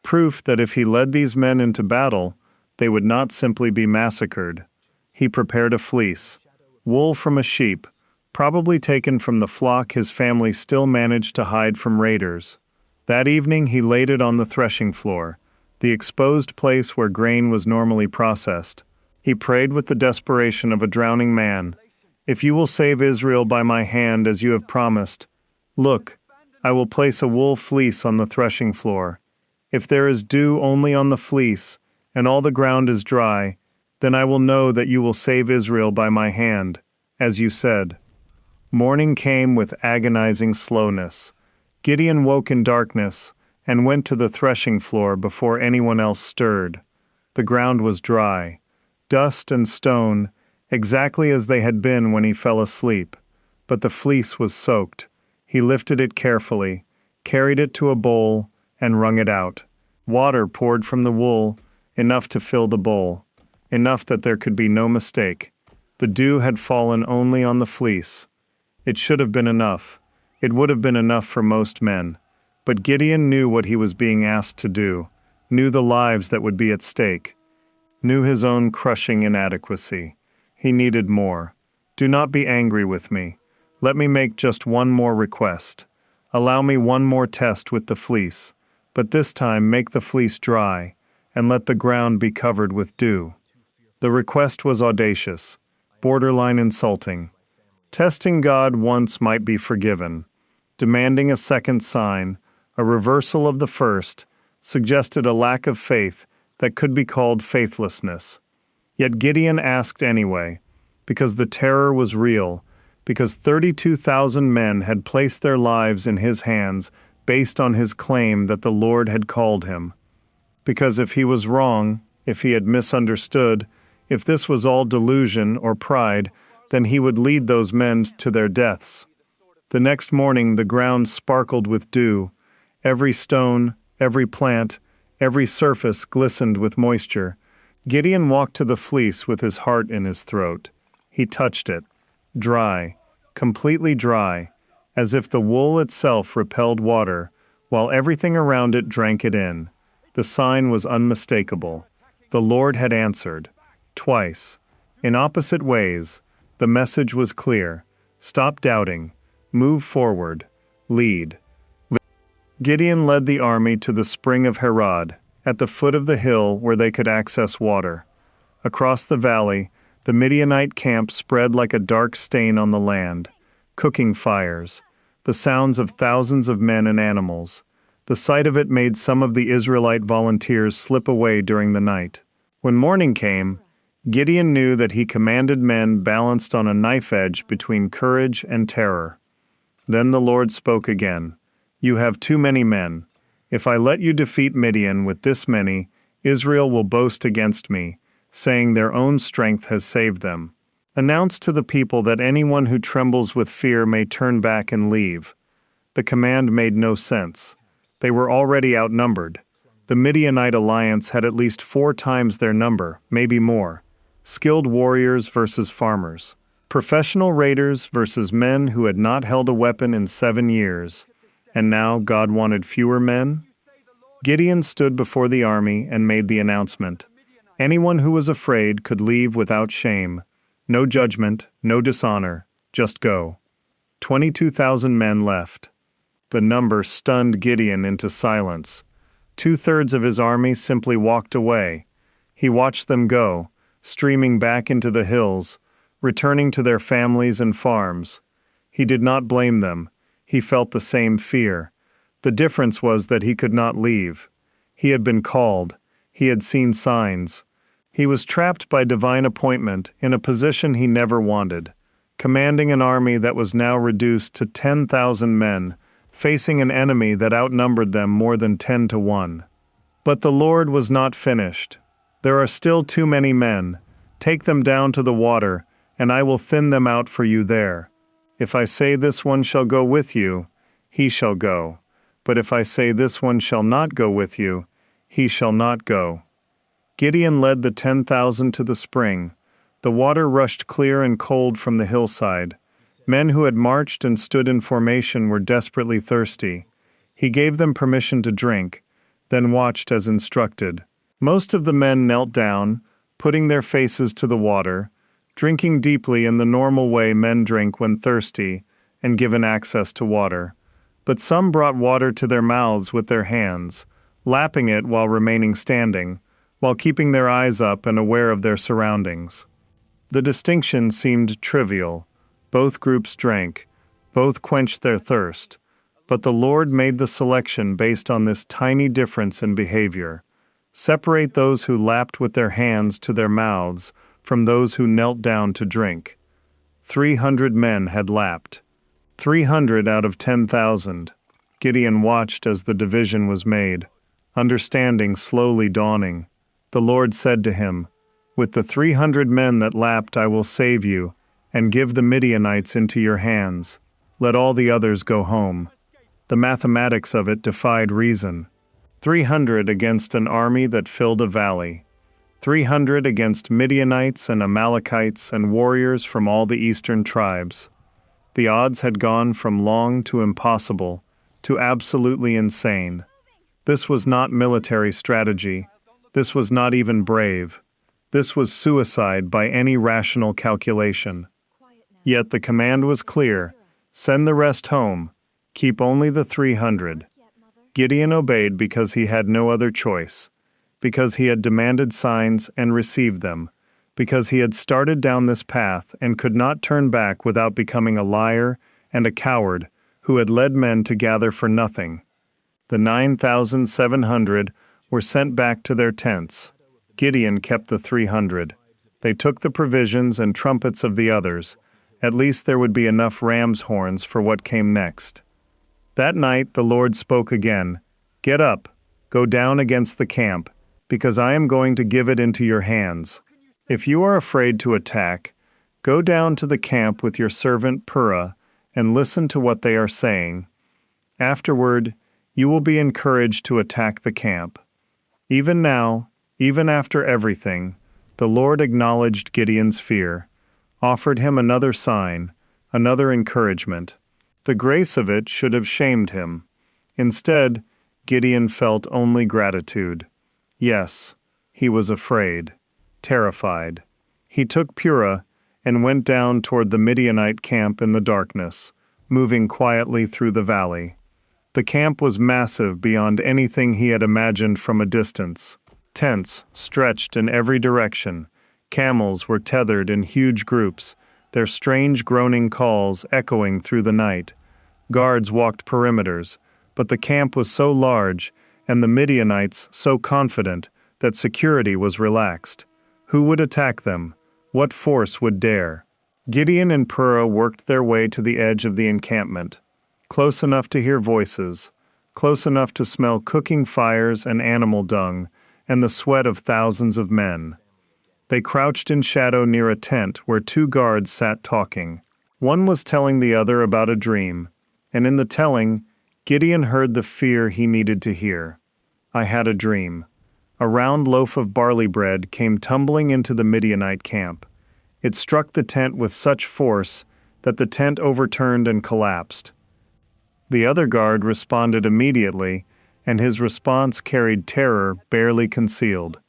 Proof that if he led these men into battle, they would not simply be massacred. He prepared a fleece, wool from a sheep, probably taken from the flock his family still managed to hide from raiders. That evening he laid it on the threshing floor, the exposed place where grain was normally processed. He prayed with the desperation of a drowning man. If you will save Israel by my hand as you have promised, look, I will place a wool fleece on the threshing floor. If there is dew only on the fleece, and all the ground is dry, then I will know that you will save Israel by my hand, as you said. Morning came with agonizing slowness. Gideon woke in darkness and went to the threshing floor before anyone else stirred. The ground was dry, dust and stone, exactly as they had been when he fell asleep, but the fleece was soaked. He lifted it carefully, carried it to a bowl, and wrung it out. Water poured from the wool, enough to fill the bowl, enough that there could be no mistake. The dew had fallen only on the fleece. It should have been enough. It would have been enough for most men. But Gideon knew what he was being asked to do, knew the lives that would be at stake, knew his own crushing inadequacy. He needed more. Do not be angry with me. Let me make just one more request. Allow me one more test with the fleece, but this time make the fleece dry, and let the ground be covered with dew. The request was audacious, borderline insulting. Testing God once might be forgiven. Demanding a second sign, a reversal of the first, suggested a lack of faith that could be called faithlessness. Yet Gideon asked anyway, because the terror was real, because 32,000 men had placed their lives in his hands based on his claim that the Lord had called him. Because if he was wrong, if he had misunderstood, if this was all delusion or pride, then he would lead those men to their deaths. The next morning the ground sparkled with dew. Every stone, every plant, every surface glistened with moisture. Gideon walked to the fleece with his heart in his throat. He touched it. Dry, completely dry, as if the wool itself repelled water, while everything around it drank it in. The sign was unmistakable. The Lord had answered. Twice. In opposite ways. The message was clear. Stop doubting. Move forward. Lead. Gideon led the army to the spring of Harod, at the foot of the hill where they could access water. Across the valley, the Midianite camp spread like a dark stain on the land, cooking fires, the sounds of thousands of men and animals. The sight of it made some of the Israelite volunteers slip away during the night. When morning came, Gideon knew that he commanded men balanced on a knife edge between courage and terror. Then the Lord spoke again. You have too many men. If I let you defeat Midian with this many, Israel will boast against me, saying their own strength has saved them. Announce to the people that anyone who trembles with fear may turn back and leave. The command made no sense. They were already outnumbered. The Midianite alliance had at least 4 times their number, maybe more. Skilled warriors versus farmers. Professional raiders versus men who had not held a weapon in 7 years. And now God wanted fewer men? Gideon stood before the army and made the announcement. Anyone who was afraid could leave without shame. No judgment, no dishonor, just go. 22,000 men left. The number stunned Gideon into silence. 2/3 of his army simply walked away. He watched them go, streaming back into the hills, returning to their families and farms. He did not blame them. He felt the same fear. The difference was that he could not leave. He had been called. He had seen signs. He was trapped by divine appointment in a position he never wanted, commanding an army that was now reduced to 10,000 men, facing an enemy that outnumbered them more than 10 to 1. But the Lord was not finished. There are still too many men. Take them down to the water, and I will thin them out for you there. If I say this one shall go with you, he shall go. But if I say this one shall not go with you, he shall not go. Gideon led the 10,000 to the spring. The water rushed clear and cold from the hillside. Men who had marched and stood in formation were desperately thirsty. He gave them permission to drink, then watched as instructed. Most of the men knelt down, putting their faces to the water, drinking deeply in the normal way men drink when thirsty and given access to water. But some brought water to their mouths with their hands, lapping it while remaining standing, while keeping their eyes up and aware of their surroundings. The distinction seemed trivial. Both groups drank. Both quenched their thirst. But the Lord made the selection based on this tiny difference in behavior. Separate those who lapped with their hands to their mouths from those who knelt down to drink. 300 men had lapped. 300 out of 10,000. Gideon watched as the division was made, understanding slowly dawning. The Lord said to him, With the 300 men that lapped I will save you, and give the Midianites into your hands. Let all the others go home. The mathematics of it defied reason. 300 against an army that filled a valley. 300 against Midianites and Amalekites and warriors from all the eastern tribes. The odds had gone from long to impossible to absolutely insane. This was not military strategy. This was not even brave. This was suicide by any rational calculation. Yet the command was clear. Send the rest home. Keep only the 300. Gideon obeyed because he had no other choice, because he had demanded signs and received them, because he had started down this path and could not turn back without becoming a liar and a coward who had led men to gather for nothing. The 9,700 were sent back to their tents. Gideon kept the 300. They took the provisions and trumpets of the others. At least there would be enough ram's horns for what came next. That night the Lord spoke again. Get up, go down against the camp, because I am going to give it into your hands. If you are afraid to attack, go down to the camp with your servant Purah and listen to what they are saying. Afterward, you will be encouraged to attack the camp. Even now, even after everything, the Lord acknowledged Gideon's fear, offered him another sign, another encouragement. The grace of it should have shamed him. Instead, Gideon felt only gratitude. Yes, he was afraid, terrified. He took Purah and went down toward the Midianite camp in the darkness, moving quietly through the valley. The camp was massive beyond anything he had imagined from a distance. Tents stretched in every direction. Camels were tethered in huge groups, their strange groaning calls echoing through the night. Guards walked perimeters, but the camp was so large, and the Midianites so confident, that security was relaxed. Who would attack them? What force would dare? Gideon and Purah worked their way to the edge of the encampment, close enough to hear voices, close enough to smell cooking fires and animal dung, and the sweat of thousands of men. They crouched in shadow near a tent where two guards sat talking. One was telling the other about a dream, and in the telling, Gideon heard the fear he needed to hear. I had a dream. A round loaf of barley bread came tumbling into the Midianite camp. It struck the tent with such force that the tent overturned and collapsed. The other guard responded immediately, and his response carried terror barely concealed.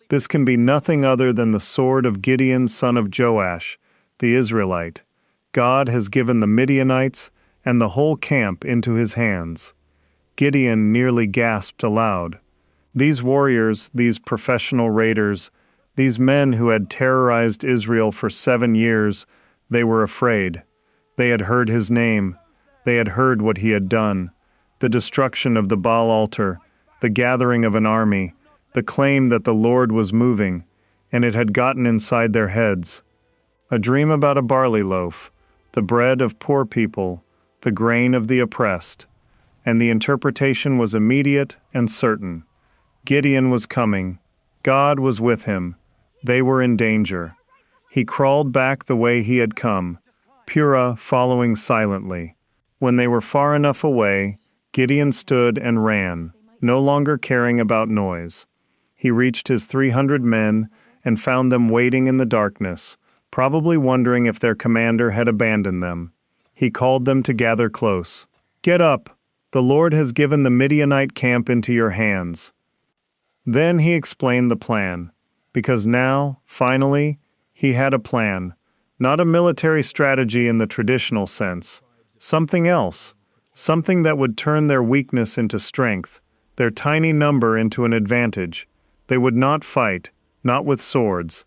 This can be nothing other than the sword of Gideon, son of Joash, the Israelite. God has given the Midianites and the whole camp into his hands. Gideon nearly gasped aloud. These warriors, these professional raiders, these men who had terrorized Israel for 7 years, they were afraid. They had heard his name. They had heard what he had done. The destruction of the Baal altar, the gathering of an army, the claim that the Lord was moving, and it had gotten inside their heads. A dream about a barley loaf, the bread of poor people, the grain of the oppressed, and the interpretation was immediate and certain. Gideon was coming. God was with him. They were in danger. He crawled back the way he had come, Purah following silently. When they were far enough away, Gideon stood and ran, no longer caring about noise. He reached his 300 men and found them waiting in the darkness, probably wondering if their commander had abandoned them. He called them to gather close. "Get up! The Lord has given the Midianite camp into your hands." Then he explained the plan, because now, finally, he had a plan, not a military strategy in the traditional sense, something else, something that would turn their weakness into strength, their tiny number into an advantage. They would not fight, not with swords.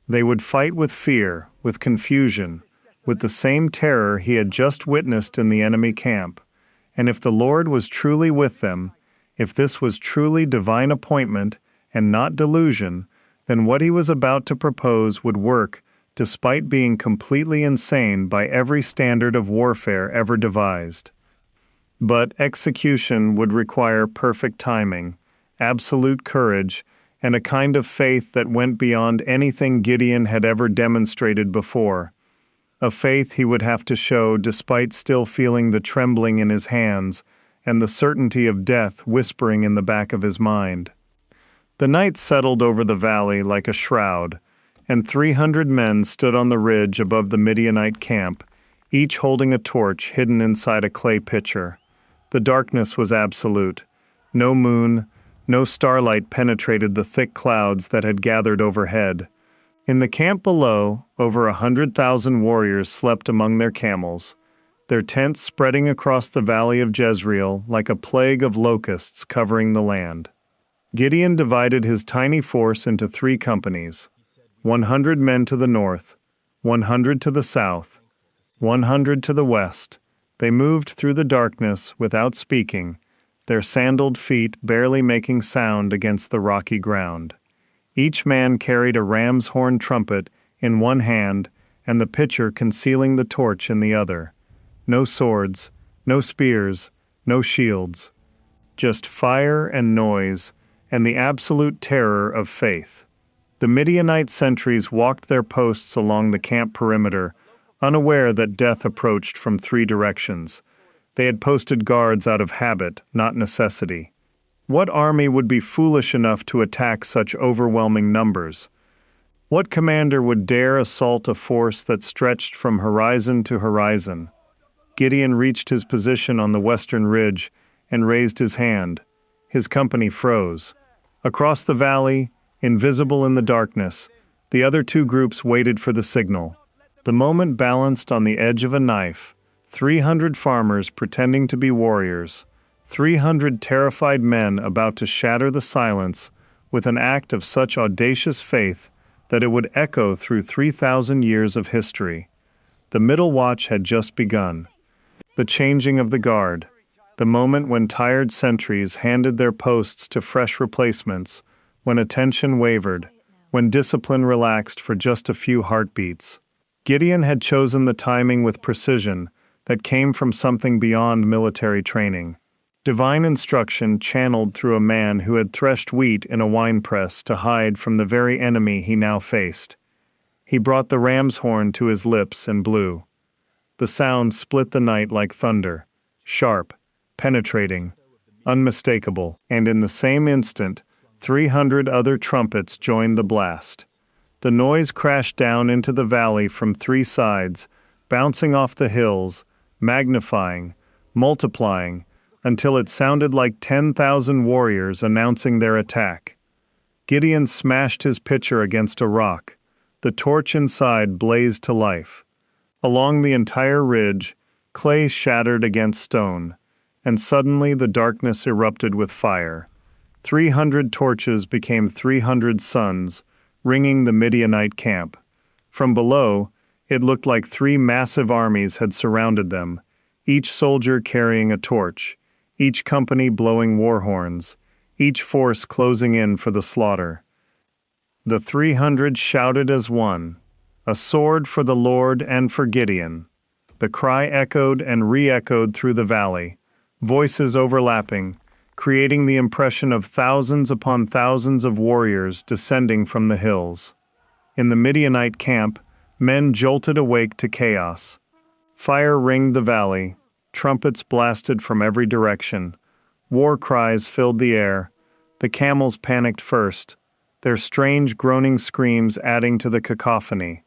They would fight with fear, with confusion, with the same terror he had just witnessed in the enemy camp. And if the Lord was truly with them, if this was truly divine appointment and not delusion, then what he was about to propose would work despite being completely insane by every standard of warfare ever devised. But execution would require perfect timing, absolute courage, and a kind of faith that went beyond anything Gideon had ever demonstrated before. A faith he would have to show despite still feeling the trembling in his hands and the certainty of death whispering in the back of his mind. The night settled over the valley like a shroud, and 300 men stood on the ridge above the Midianite camp, each holding a torch hidden inside a clay pitcher. The darkness was absolute. No moon, no starlight penetrated the thick clouds that had gathered overhead. In the camp below, over 100,000 warriors slept among their camels, their tents spreading across the valley of Jezreel like a plague of locusts covering the land. Gideon divided his tiny force into 3 companies, 100 men to the north, 100 to the south, 100 to the west. They moved through the darkness without speaking, their sandaled feet barely making sound against the rocky ground. Each man carried a ram's horn trumpet in one hand and the pitcher concealing the torch in the other. No swords, no spears, no shields. Just fire and noise and the absolute terror of faith. The Midianite sentries walked their posts along the camp perimeter, unaware that death approached from 3 directions. They had posted guards out of habit, not necessity. What army would be foolish enough to attack such overwhelming numbers? What commander would dare assault a force that stretched from horizon to horizon? Gideon reached his position on the western ridge and raised his hand. His company froze. Across the valley, invisible in the darkness, the other two groups waited for the signal. The moment balanced on the edge of a knife, 300 farmers pretending to be warriors, 300 terrified men about to shatter the silence with an act of such audacious faith that it would echo through 3,000 years of history. The middle watch had just begun. The changing of the guard, the moment when tired sentries handed their posts to fresh replacements, when attention wavered, when discipline relaxed for just a few heartbeats. Gideon had chosen the timing with precision that came from something beyond military training. Divine instruction channeled through a man who had threshed wheat in a winepress to hide from the very enemy he now faced. He brought the ram's horn to his lips and blew. The sound split the night like thunder, sharp, penetrating, unmistakable, and in the same instant, 300 other trumpets joined the blast. The noise crashed down into the valley from three sides, bouncing off the hills, magnifying, multiplying, until it sounded like 10,000 warriors announcing their attack. Gideon smashed his pitcher against a rock. The torch inside blazed to life. Along the entire ridge, clay shattered against stone, and suddenly the darkness erupted with fire. 300 torches became 300 suns, ringing the Midianite camp. From below, it looked like three massive armies had surrounded them, each soldier carrying a torch, each company blowing war horns, each force closing in for the slaughter. The 300 shouted as one, "A sword for the Lord and for Gideon." The cry echoed and re-echoed through the valley, voices overlapping, creating the impression of thousands upon thousands of warriors descending from the hills. In the Midianite camp, men jolted awake to chaos. Fire ringed the valley, trumpets blasted from every direction, war cries filled the air. The camels panicked first, their strange groaning screams adding to the cacophony.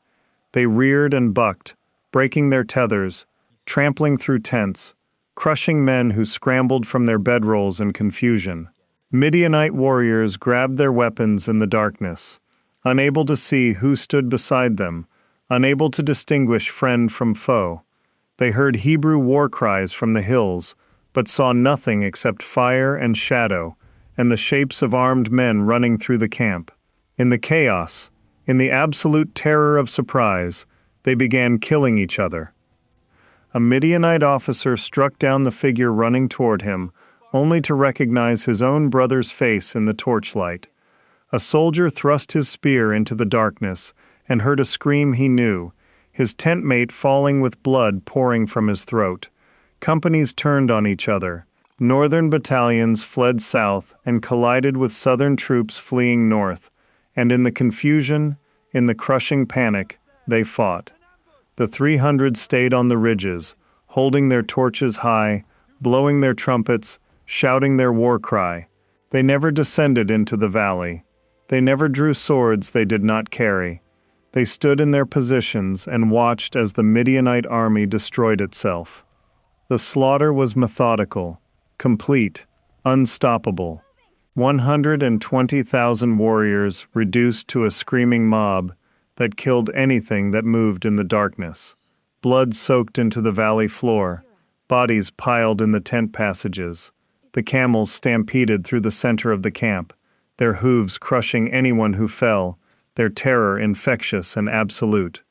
They reared and bucked, breaking their tethers, trampling through tents, crushing men who scrambled from their bedrolls in confusion. Midianite warriors grabbed their weapons in the darkness, unable to see who stood beside them, unable to distinguish friend from foe. They heard Hebrew war cries from the hills, but saw nothing except fire and shadow, and the shapes of armed men running through the camp. In the chaos, in the absolute terror of surprise, they began killing each other. A Midianite officer struck down the figure running toward him, only to recognize his own brother's face in the torchlight. A soldier thrust his spear into the darkness and heard a scream he knew, his tent mate falling with blood pouring from his throat. Companies turned on each other. Northern battalions fled south and collided with southern troops fleeing north, and in the confusion, in the crushing panic, they fought. The 300 stayed on the ridges, holding their torches high, blowing their trumpets, shouting their war cry. They never descended into the valley. They never drew swords they did not carry. They stood in their positions and watched as the Midianite army destroyed itself. The slaughter was methodical, complete, unstoppable. 120,000 warriors reduced to a screaming mob that killed anything that moved in the darkness. Blood soaked into the valley floor, bodies piled in the tent passages. The camels stampeded through the center of the camp, their hooves crushing anyone who fell, their terror infectious and absolute.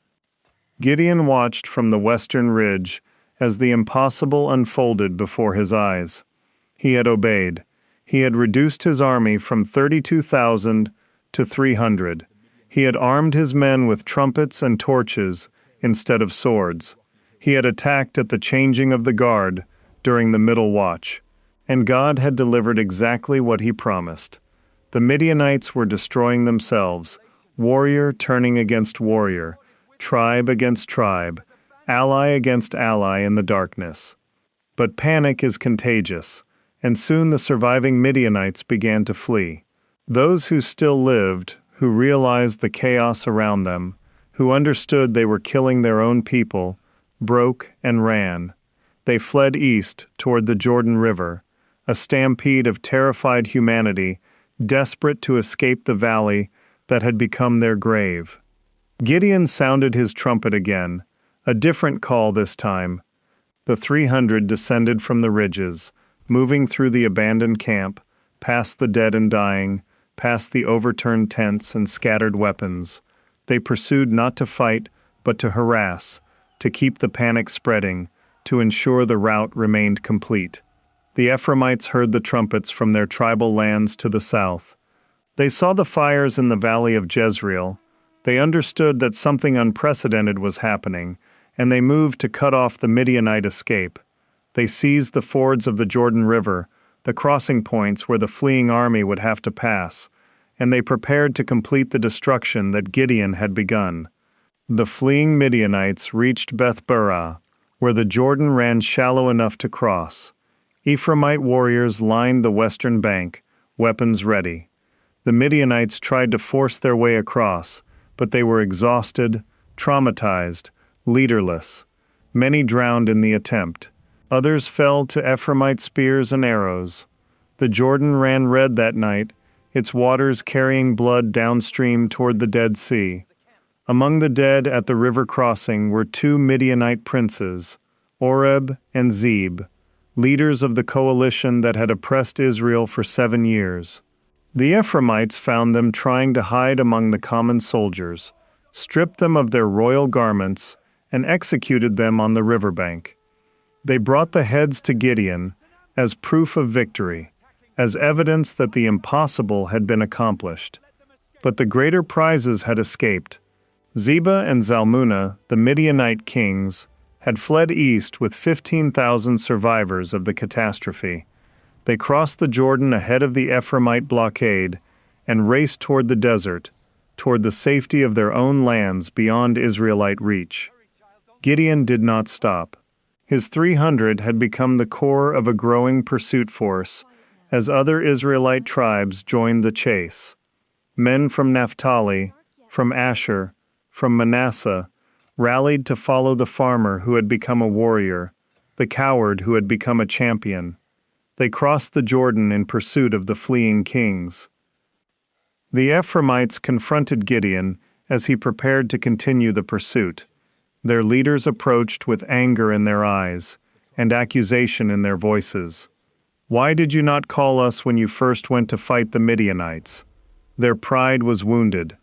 Gideon watched from the western ridge as the impossible unfolded before his eyes. He had obeyed. He had reduced his army from 32,000 to 300. He had armed his men with trumpets and torches instead of swords. He had attacked at the changing of the guard during the middle watch. And God had delivered exactly what he promised. The Midianites were destroying themselves, warrior turning against warrior, tribe against tribe, ally against ally in the darkness. But panic is contagious, and soon the surviving Midianites began to flee. Those who still lived, who realized the chaos around them, who understood they were killing their own people, broke and ran. They fled east toward the Jordan River, a stampede of terrified humanity, desperate to escape the valley that had become their grave. Gideon sounded his trumpet again, a different call this time. The 300 descended from the ridges, moving through the abandoned camp, past the dead and dying, past the overturned tents and scattered weapons. They pursued not to fight, but to harass, to keep the panic spreading, to ensure the rout remained complete. The Ephraimites heard the trumpets from their tribal lands to the south. They saw the fires in the valley of Jezreel. They understood that something unprecedented was happening, and they moved to cut off the Midianite escape. They seized the fords of the Jordan River, the crossing points where the fleeing army would have to pass, and they prepared to complete the destruction that Gideon had begun. The fleeing Midianites reached Beth-barah, where the Jordan ran shallow enough to cross. Ephraimite warriors lined the western bank, weapons ready. The Midianites tried to force their way across, but they were exhausted, traumatized, leaderless. Many drowned in the attempt. Others fell to Ephraimite spears and arrows. The Jordan ran red that night, its waters carrying blood downstream toward the Dead Sea. Among the dead at the river crossing were 2 Midianite princes, Oreb and Zeb, leaders of the coalition that had oppressed Israel for 7 years. The Ephraimites found them trying to hide among the common soldiers, stripped them of their royal garments, and executed them on the riverbank. They brought the heads to Gideon as proof of victory, as evidence that the impossible had been accomplished. But the greater prizes had escaped. Zebah and Zalmunna, the Midianite kings, had fled east with 15,000 survivors of the catastrophe. They crossed the Jordan ahead of the Ephraimite blockade and raced toward the desert, toward the safety of their own lands beyond Israelite reach. Gideon did not stop. His 300 had become the core of a growing pursuit force as other Israelite tribes joined the chase. Men from Naphtali, from Asher, from Manasseh, rallied to follow the farmer who had become a warrior, the coward who had become a champion. They crossed the Jordan in pursuit of the fleeing kings. The Ephraimites confronted Gideon as he prepared to continue the pursuit. Their leaders approached with anger in their eyes and accusation in their voices. "Why did you not call us when you first went to fight the Midianites?" Their pride was wounded.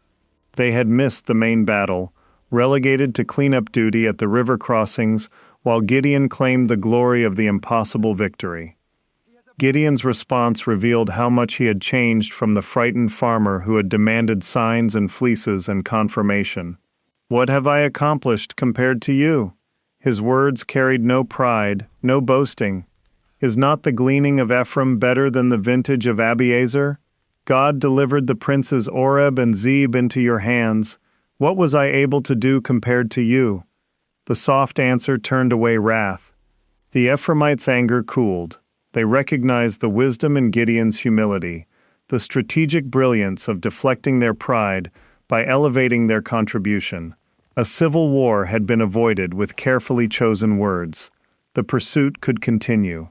They had missed the main battle, relegated to cleanup duty at the river crossings, while Gideon claimed the glory of the impossible victory. Gideon's response revealed how much he had changed from the frightened farmer who had demanded signs and fleeces and confirmation. "What have I accomplished compared to you?" His words carried no pride, no boasting. "Is not the gleaning of Ephraim better than the vintage of Abiezer? God delivered the princes Oreb and Zeb into your hands. What was I able to do compared to you?" The soft answer turned away wrath. The Ephraimites' anger cooled. They recognized the wisdom in Gideon's humility, the strategic brilliance of deflecting their pride by elevating their contribution. A civil war had been avoided with carefully chosen words. The pursuit could continue.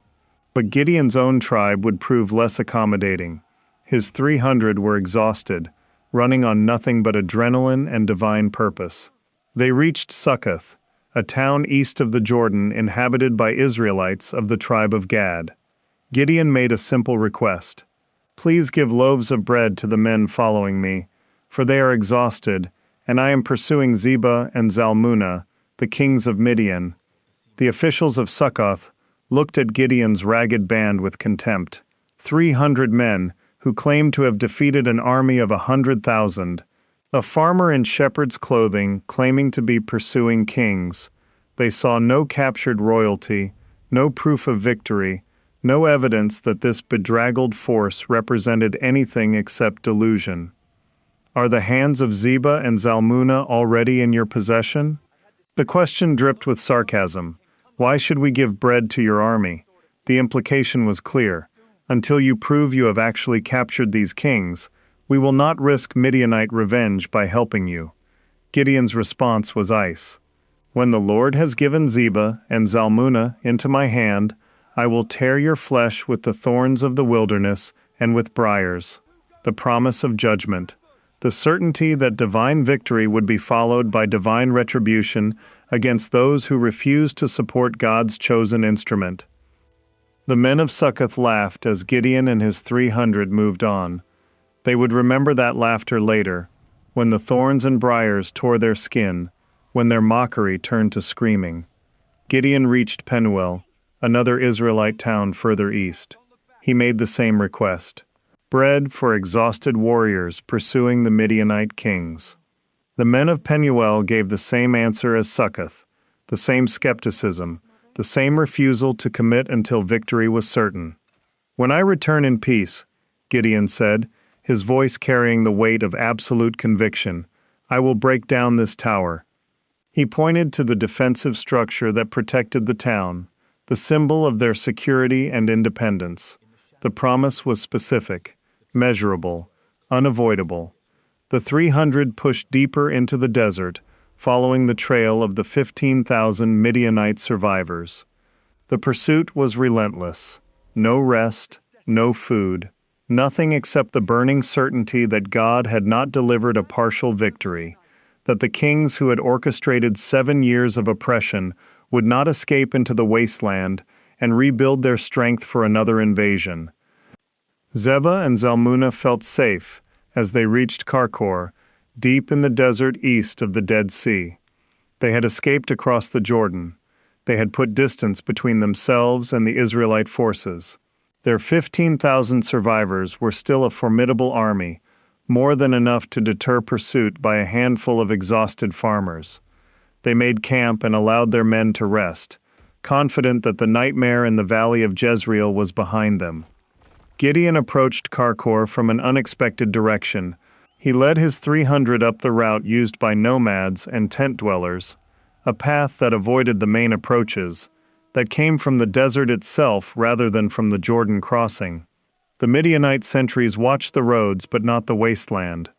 But Gideon's own tribe would prove less accommodating. His 300 were exhausted, running on nothing but adrenaline and divine purpose. They reached Succoth, a town east of the Jordan inhabited by Israelites of the tribe of Gad. Gideon made a simple request. "Please give loaves of bread to the men following me, for they are exhausted, and I am pursuing Zebah and Zalmunna, the kings of Midian." The officials of Succoth looked at Gideon's ragged band with contempt. 300 men, who claimed to have defeated an army of 100,000. A farmer in shepherd's clothing claiming to be pursuing kings. They saw no captured royalty, no proof of victory, no evidence that this bedraggled force represented anything except delusion. "Are the hands of Zebah and Zalmunna already in your possession?" The question dripped with sarcasm. "Why should we give bread to your army?" The implication was clear. "Until you prove you have actually captured these kings, we will not risk Midianite revenge by helping you." Gideon's response was ice. "When the Lord has given Zebah and Zalmunna into my hand, I will tear your flesh with the thorns of the wilderness and with briars. The promise of judgment. The certainty that divine victory would be followed by divine retribution against those who refuse to support God's chosen instrument. The men of Succoth laughed as Gideon and his 300 moved on. They would remember that laughter later, when the thorns and briars tore their skin, when their mockery turned to screaming. Gideon reached Penuel, another Israelite town further east. He made the same request: bread for exhausted warriors pursuing the Midianite kings. The men of Penuel gave the same answer as Succoth, the same skepticism, the same refusal to commit until victory was certain. When I return in peace, Gideon said, his voice carrying the weight of absolute conviction, I will break down this tower. He pointed to the defensive structure that protected the town, the symbol of their security and independence. The promise was specific, measurable, unavoidable. The 300 pushed deeper into the desert, following the trail of the 15,000 Midianite survivors. The pursuit was relentless. No rest, no food, nothing except the burning certainty that God had not delivered a partial victory, that the kings who had orchestrated 7 years of oppression would not escape into the wasteland and rebuild their strength for another invasion. Zebah and Zalmunna felt safe as they reached Karkor, deep in the desert east of the Dead Sea. They had escaped across the Jordan. They had put distance between themselves and the Israelite forces. Their 15,000 survivors were still a formidable army, more than enough to deter pursuit by a handful of exhausted farmers. They made camp and allowed their men to rest, confident that the nightmare in the valley of Jezreel was behind them. Gideon approached Karkor from an unexpected direction. He led his 300 up the route used by nomads and tent dwellers, a path that avoided the main approaches, that came from the desert itself rather than from the Jordan crossing. The Midianite sentries watched the roads but not the wasteland.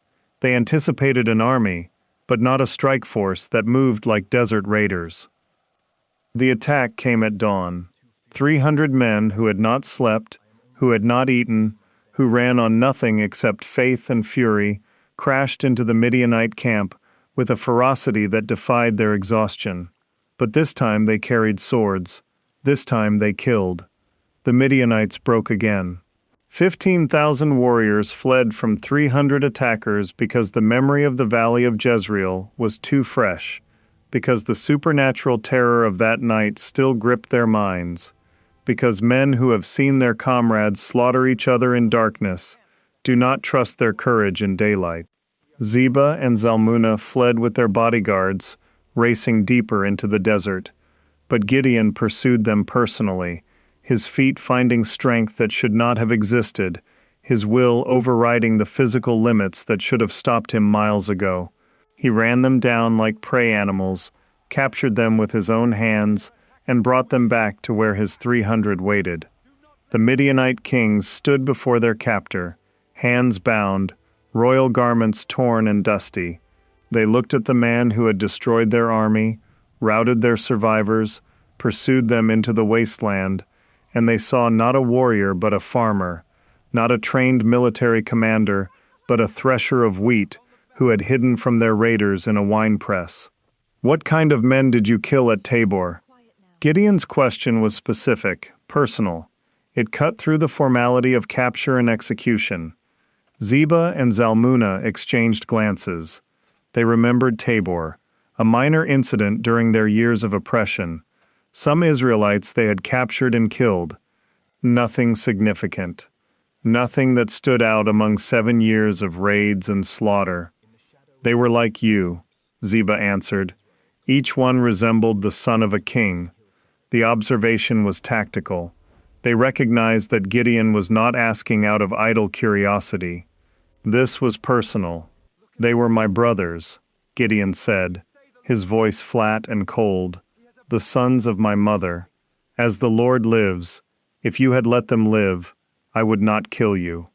They anticipated an army, but not a strike force that moved like desert raiders. The attack came at dawn. 300 men who had not slept, who had not eaten, who ran on nothing except faith and fury, crashed into the Midianite camp with a ferocity that defied their exhaustion. But this time they carried swords. This time they killed. The Midianites broke again. 15,000 warriors fled from 300 attackers because the memory of the valley of Jezreel was too fresh, because the supernatural terror of that night still gripped their minds, because men who have seen their comrades slaughter each other in darkness do not trust their courage in daylight. Zebah and Zalmunna fled with their bodyguards, racing deeper into the desert. But Gideon pursued them personally, his feet finding strength that should not have existed, his will overriding the physical limits that should have stopped him miles ago. He ran them down like prey animals, captured them with his own hands, and brought them back to where his 300 waited. The Midianite kings stood before their captor, hands bound, royal garments torn and dusty. They looked at the man who had destroyed their army, routed their survivors, pursued them into the wasteland, and they saw not a warrior but a farmer, not a trained military commander, but a thresher of wheat who had hidden from their raiders in a winepress. What kind of men did you kill at Tabor? Gideon's question was specific, personal. It cut through the formality of capture and execution. Zebah and Zalmunna exchanged glances. They remembered Tabor, a minor incident during their years of oppression. Some Israelites they had captured and killed. Nothing significant. Nothing that stood out among 7 years of raids and slaughter. They were like you, Zebah answered. Each one resembled the son of a king. The observation was tactical. They recognized that Gideon was not asking out of idle curiosity. This was personal. They were my brothers, Gideon said, his voice flat and cold. The sons of my mother. As the Lord lives, if you had let them live, I would not kill you.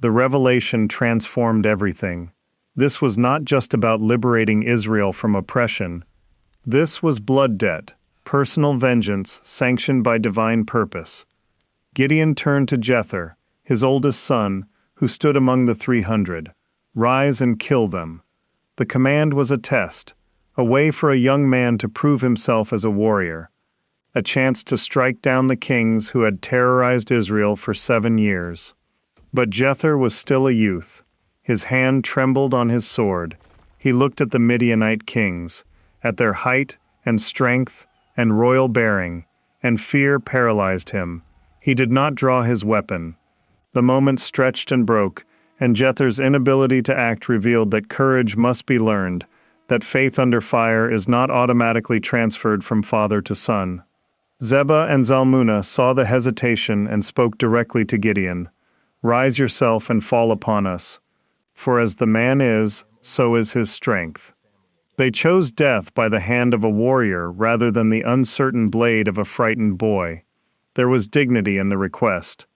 The revelation transformed everything. This was not just about liberating Israel from oppression. This was blood debt, personal vengeance sanctioned by divine purpose. Gideon turned to Jether, his oldest son, who stood among the 300. Rise and kill them. The command was a test, a way for a young man to prove himself as a warrior, a chance to strike down the kings who had terrorized Israel for 7 years. But Jether was still a youth. His hand trembled on his sword. He looked at the Midianite kings, at their height and strength and royal bearing, and fear paralyzed him. He did not draw his weapon. The moment stretched and broke, and Jether's inability to act revealed that courage must be learned, that faith under fire is not automatically transferred from father to son. Zebah and Zalmunna saw the hesitation and spoke directly to Gideon. Rise yourself and fall upon us, for as the man is, so is his strength. They chose death by the hand of a warrior rather than the uncertain blade of a frightened boy. There was dignity in the request,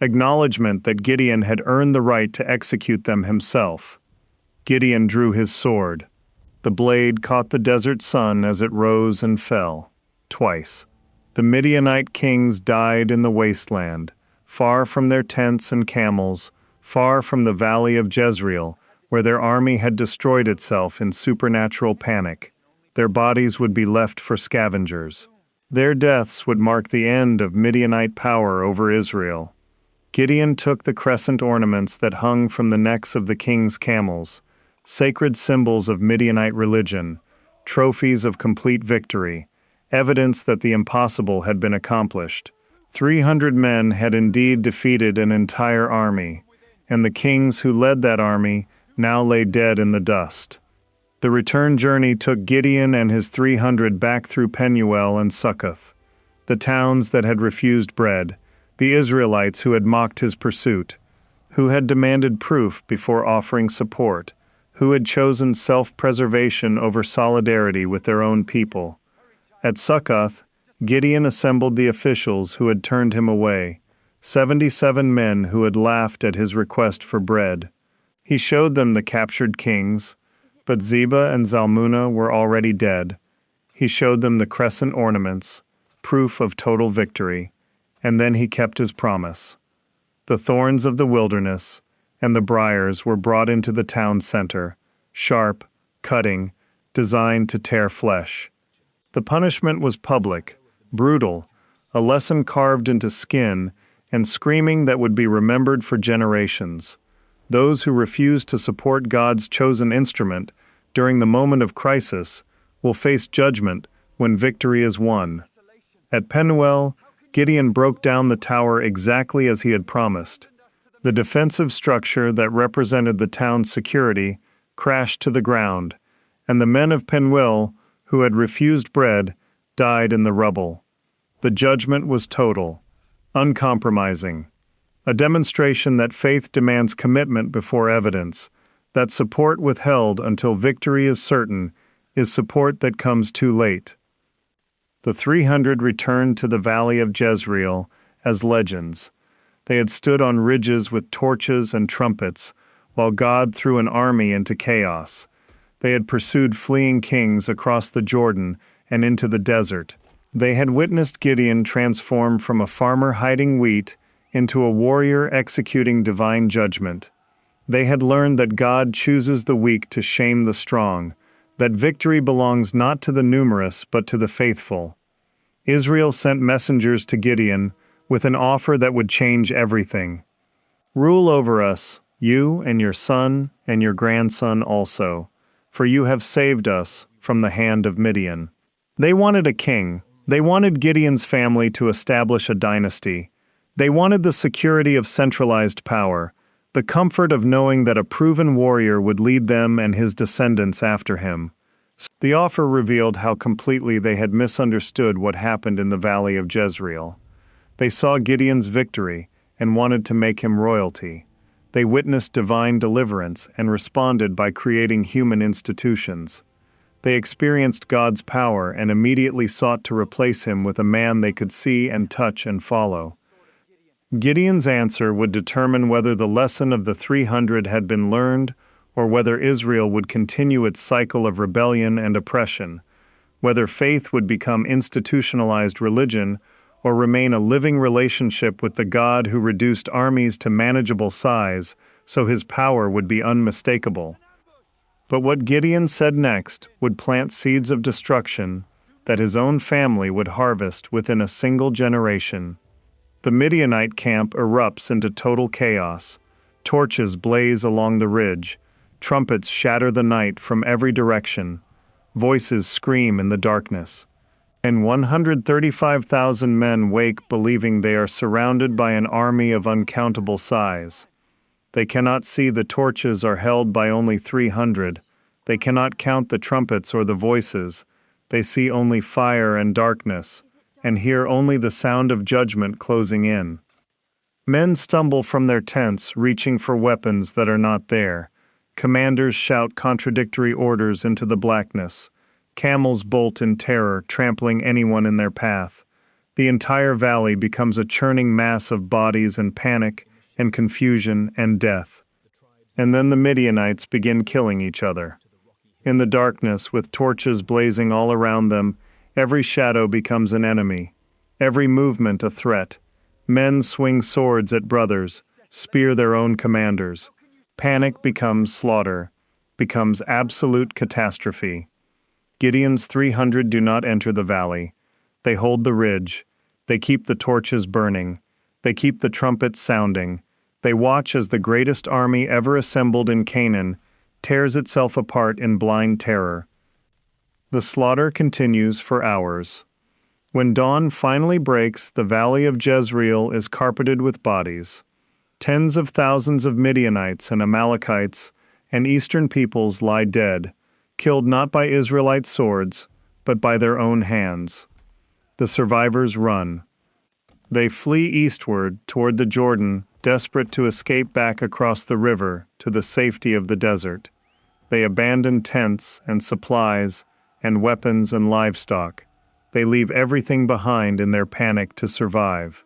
acknowledgement that Gideon had earned the right to execute them himself. Gideon drew his sword. The blade caught the desert sun as it rose and fell, twice. The Midianite kings died in the wasteland, far from their tents and camels, far from the valley of Jezreel, where their army had destroyed itself in supernatural panic. Their bodies would be left for scavengers. Their deaths would mark the end of Midianite power over Israel. Gideon took the crescent ornaments that hung from the necks of the king's camels, sacred symbols of Midianite religion, trophies of complete victory, evidence that the impossible had been accomplished. 300 men had indeed defeated an entire army, and the kings who led that army now lay dead in the dust. The return journey took Gideon and his 300 back through Penuel and Succoth, the towns that had refused bread, the Israelites who had mocked his pursuit, who had demanded proof before offering support, who had chosen self-preservation over solidarity with their own people. At Succoth, Gideon assembled the officials who had turned him away, 77 men who had laughed at his request for bread. He showed them the captured kings, but Zebah and Zalmunna were already dead. He showed them the crescent ornaments, proof of total victory, and then he kept his promise. The thorns of the wilderness and the briars were brought into the town center, sharp, cutting, designed to tear flesh. The punishment was public, brutal, a lesson carved into skin, and screaming that would be remembered for generations. Those who refuse to support God's chosen instrument during the moment of crisis will face judgment when victory is won. At Penuel, Gideon broke down the tower exactly as he had promised. The defensive structure that represented the town's security crashed to the ground, and the men of Penuel, who had refused bread, died in the rubble. The judgment was total, uncompromising. A demonstration that faith demands commitment before evidence, that support withheld until victory is certain is support that comes too late. The 300 returned to the valley of Jezreel as legends. They had stood on ridges with torches and trumpets, while God threw an army into chaos. They had pursued fleeing kings across the Jordan and into the desert. They had witnessed Gideon transform from a farmer hiding wheat into a warrior executing divine judgment. They had learned that God chooses the weak to shame the strong, that victory belongs not to the numerous but to the faithful. Israel sent messengers to Gideon with an offer that would change everything. Rule over us, you and your son and your grandson also, for you have saved us from the hand of Midian. They wanted a king. They wanted Gideon's family to establish a dynasty. They wanted the security of centralized power, the comfort of knowing that a proven warrior would lead them and his descendants after him. The offer revealed how completely they had misunderstood what happened in the valley of Jezreel. They saw Gideon's victory and wanted to make him royalty. They witnessed divine deliverance and responded by creating human institutions. They experienced God's power and immediately sought to replace him with a man they could see and touch and follow. Gideon's answer would determine whether the lesson of the 300 had been learned or whether Israel would continue its cycle of rebellion and oppression. whether faith would become institutionalized religion or remain a living relationship with the God who reduced armies to manageable size so his power would be unmistakable. But what Gideon said next would plant seeds of destruction that his own family would harvest within a single generation. The Midianite camp erupts into total chaos. Torches blaze along the ridge. Trumpets shatter the night from every direction. Voices scream in the darkness. And 135,000 men wake believing they are surrounded by an army of uncountable size. They cannot see the torches are held by only 300. They cannot count the trumpets or the voices. They see only fire and darkness, and hear only the sound of judgment closing in. Men stumble from their tents, reaching for weapons that are not there. Commanders shout contradictory orders into the blackness. Camels bolt in terror, trampling anyone in their path. The entire valley becomes a churning mass of bodies and panic and confusion and death. And then the Midianites begin killing each other. In the darkness, with torches blazing all around them, every shadow becomes an enemy, every movement a threat. Men swing swords at brothers, spear their own commanders. Panic becomes slaughter, becomes absolute catastrophe. Gideon's 300 do not enter the valley. They hold the ridge. They keep the torches burning. They keep the trumpets sounding. They watch as the greatest army ever assembled in Canaan tears itself apart in blind terror. The slaughter continues for hours. When dawn finally breaks, the valley of Jezreel is carpeted with bodies. Tens of thousands of Midianites and Amalekites and eastern peoples lie dead, killed not by Israelite swords, but by their own hands. The survivors run. They flee eastward toward the Jordan, desperate to escape back across the river to the safety of the desert. They abandon tents and supplies and weapons and livestock. They leave everything behind in their panic to survive.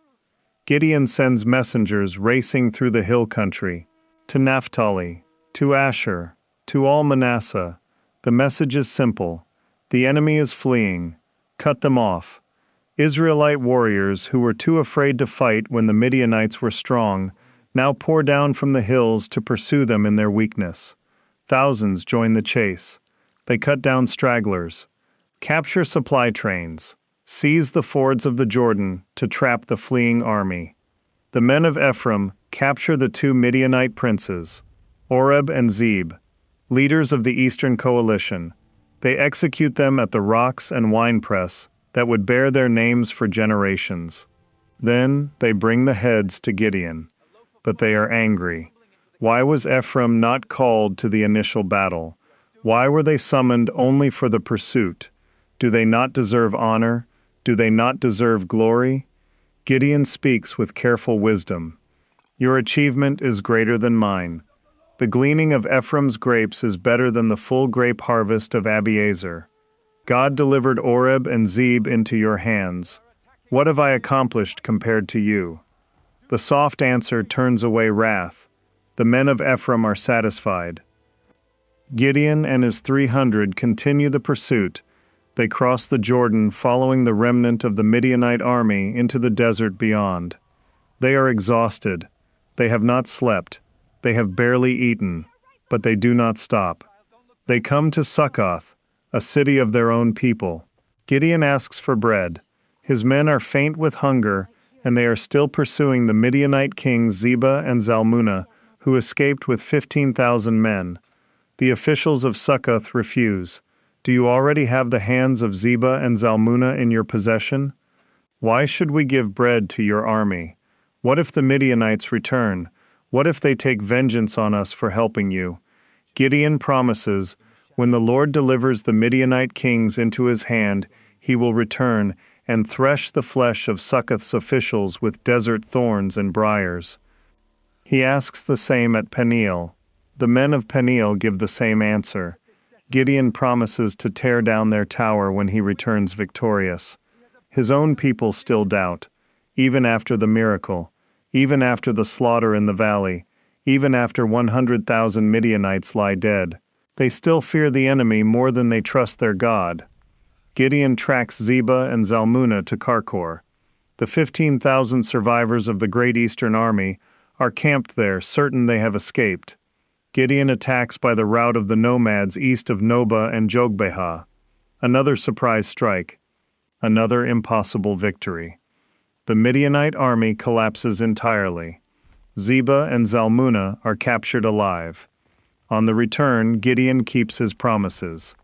Gideon sends messengers racing through the hill country, to Naphtali, to Asher, to all Manasseh. The message is simple. The enemy is fleeing. Cut them off. Israelite warriors who were too afraid to fight when the Midianites were strong now pour down from the hills to pursue them in their weakness. Thousands join the chase. They cut down stragglers, capture supply trains, seize the fords of the Jordan to trap the fleeing army. The men of Ephraim capture the two Midianite princes, Oreb and Zeb, leaders of the Eastern Coalition. They execute them at the rocks and winepress that would bear their names for generations. Then they bring the heads to Gideon, but they are angry. Why was Ephraim not called to the initial battle? Why were they summoned only for the pursuit? Do they not deserve honor? Do they not deserve glory? Gideon speaks with careful wisdom. Your achievement is greater than mine. The gleaning of Ephraim's grapes is better than the full grape harvest of Abiezer. God delivered Oreb and Zeb into your hands. What have I accomplished compared to you? The soft answer turns away wrath. The men of Ephraim are satisfied. Gideon and his 300 continue the pursuit. They cross the Jordan, following the remnant of the Midianite army into the desert beyond. They are exhausted. They have not slept. They have barely eaten, but they do not stop. They come to Succoth, a city of their own people. Gideon asks for bread. His men are faint with hunger, and they are still pursuing the Midianite kings Zebah and Zalmunna, who escaped with 15,000 men. The officials of Succoth refuse. Do you already have the hands of Zebah and Zalmunna in your possession? Why should we give bread to your army? What if the Midianites return? What if they take vengeance on us for helping you? Gideon promises, when the Lord delivers the Midianite kings into his hand, he will return and thresh the flesh of Succoth's officials with desert thorns and briars. He asks the same at Peniel. The men of Peniel give the same answer. Gideon promises to tear down their tower when he returns victorious. His own people still doubt, even after the miracle, even after the slaughter in the valley, even after 100,000 Midianites lie dead. They still fear the enemy more than they trust their God. Gideon tracks Zebah and Zalmunna to Karkor. The 15,000 survivors of the Great Eastern Army are camped there, certain they have escaped. Gideon attacks by the route of the nomads east of Noba and Jogbehah. Another surprise strike. Another impossible victory. The Midianite army collapses entirely. Zebah and Zalmunna are captured alive. On the return, Gideon keeps his promises.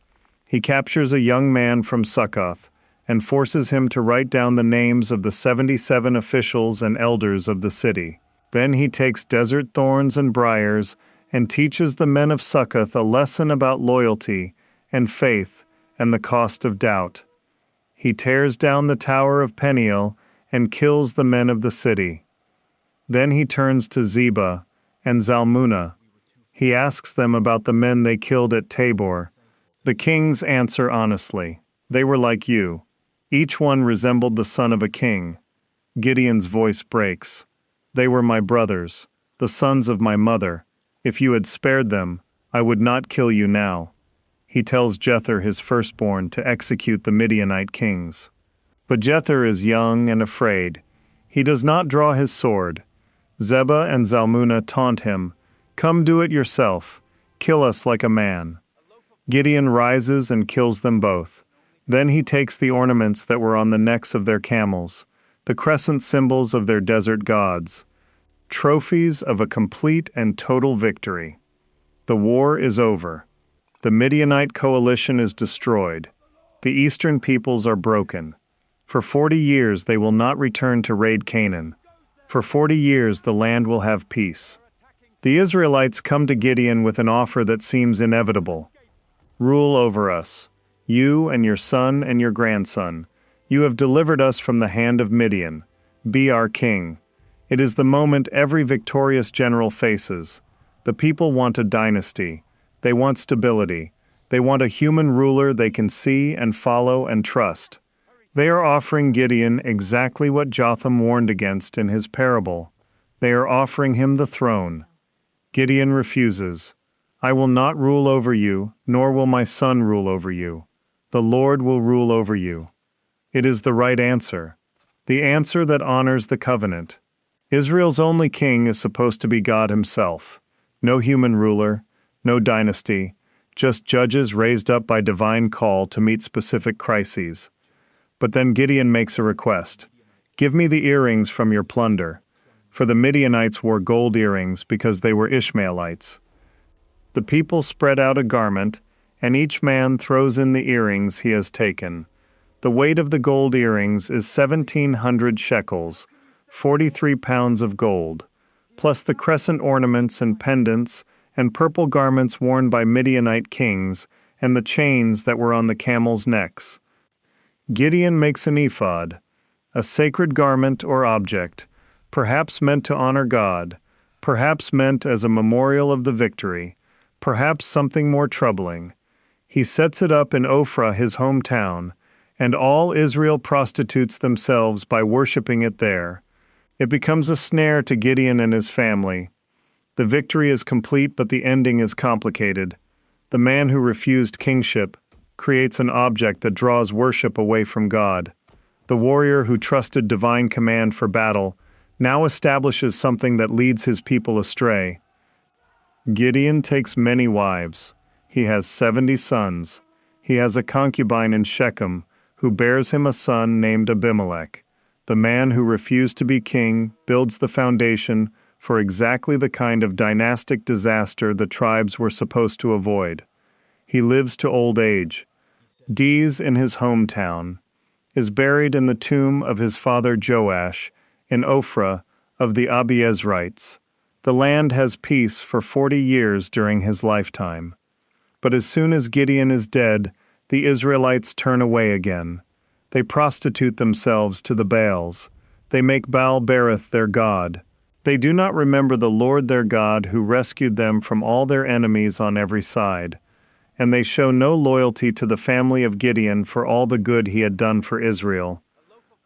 He captures a young man from Succoth and forces him to write down the names of the 77 officials and elders of the city. Then he takes desert thorns and briars and teaches the men of Succoth a lesson about loyalty and faith and the cost of doubt. He tears down the tower of Peniel and kills the men of the city. Then he turns to Zebah and Zalmunna. He asks them about the men they killed at Tabor. The kings answer honestly. They were like you. Each one resembled the son of a king. Gideon's voice breaks. They were my brothers, the sons of my mother. If you had spared them, I would not kill you now. He tells Jether, his firstborn, to execute the Midianite kings. But Jether is young and afraid. He does not draw his sword. Zebah and Zalmunna taunt him. Come do it yourself. Kill us like a man. Gideon rises and kills them both. Then he takes the ornaments that were on the necks of their camels, the crescent symbols of their desert gods, trophies of a complete and total victory. The war is over. The Midianite coalition is destroyed. The eastern peoples are broken. For 40 years they will not return to raid Canaan. For 40 years the land will have peace. The Israelites come to Gideon with an offer that seems inevitable. Rule over us, you and your son and your grandson. You have delivered us from the hand of Midian. Be our king. It is the moment every victorious general faces. The people want a dynasty. They want stability. They want a human ruler they can see and follow and trust. They are offering Gideon exactly what Jotham warned against in his parable. They are offering him the throne. Gideon refuses. I will not rule over you, nor will my son rule over you. The Lord will rule over you. It is the right answer. The answer that honors the covenant. Israel's only king is supposed to be God himself. No human ruler, no dynasty, just judges raised up by divine call to meet specific crises. But then Gideon makes a request. Give me the earrings from your plunder. For the Midianites wore gold earrings because they were Ishmaelites. The people spread out a garment, and each man throws in the earrings he has taken. The weight of the gold earrings is 1,700 shekels, 43 pounds of gold, plus the crescent ornaments and pendants and purple garments worn by Midianite kings and the chains that were on the camels' necks. Gideon makes an ephod, a sacred garment or object, perhaps meant to honor God, perhaps meant as a memorial of the victory, perhaps something more troubling. He sets it up in Ophrah, his hometown, and all Israel prostitutes themselves by worshiping it there. It becomes a snare to Gideon and his family. The victory is complete, but the ending is complicated. The man who refused kingship creates an object that draws worship away from God. The warrior who trusted divine command for battle now establishes something that leads his people astray. Gideon takes many wives. He has 70 sons. He has a concubine in Shechem who bears him a son named Abimelech. The man who refused to be king builds the foundation for exactly the kind of dynastic disaster the tribes were supposed to avoid. He lives to old age. Dies in his hometown, is buried in the tomb of his father Joash in Ophrah of the Abiezrites. The land has peace for 40 years during his lifetime. But as soon as Gideon is dead, the Israelites turn away again. They prostitute themselves to the Baals. They make Baal-berith their god. They do not remember the Lord their God who rescued them from all their enemies on every side. And they show no loyalty to the family of Gideon for all the good he had done for Israel.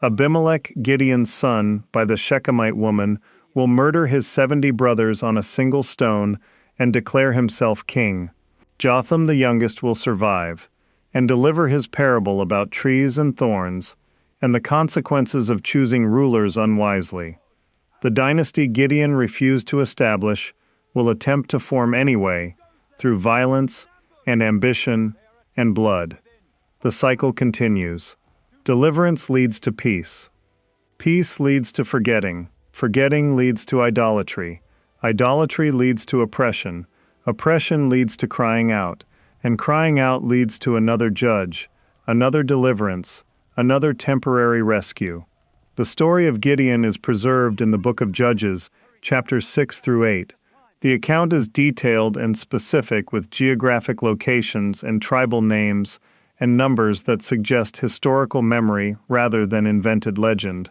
Abimelech, Gideon's son, by the Shechemite woman, will murder his 70 brothers on a single stone and declare himself king. Jotham the youngest will survive, and deliver his parable about trees and thorns, and the consequences of choosing rulers unwisely. The dynasty Gideon refused to establish will attempt to form anyway, through violence and ambition and blood. The cycle continues. Deliverance leads to peace. Peace leads to forgetting. Forgetting leads to idolatry. Idolatry leads to oppression. Oppression leads to crying out. And crying out leads to another judge, another deliverance, another temporary rescue. The story of Gideon is preserved in the book of Judges, chapters 6 through 8. The account is detailed and specific with geographic locations and tribal names and numbers that suggest historical memory rather than invented legend.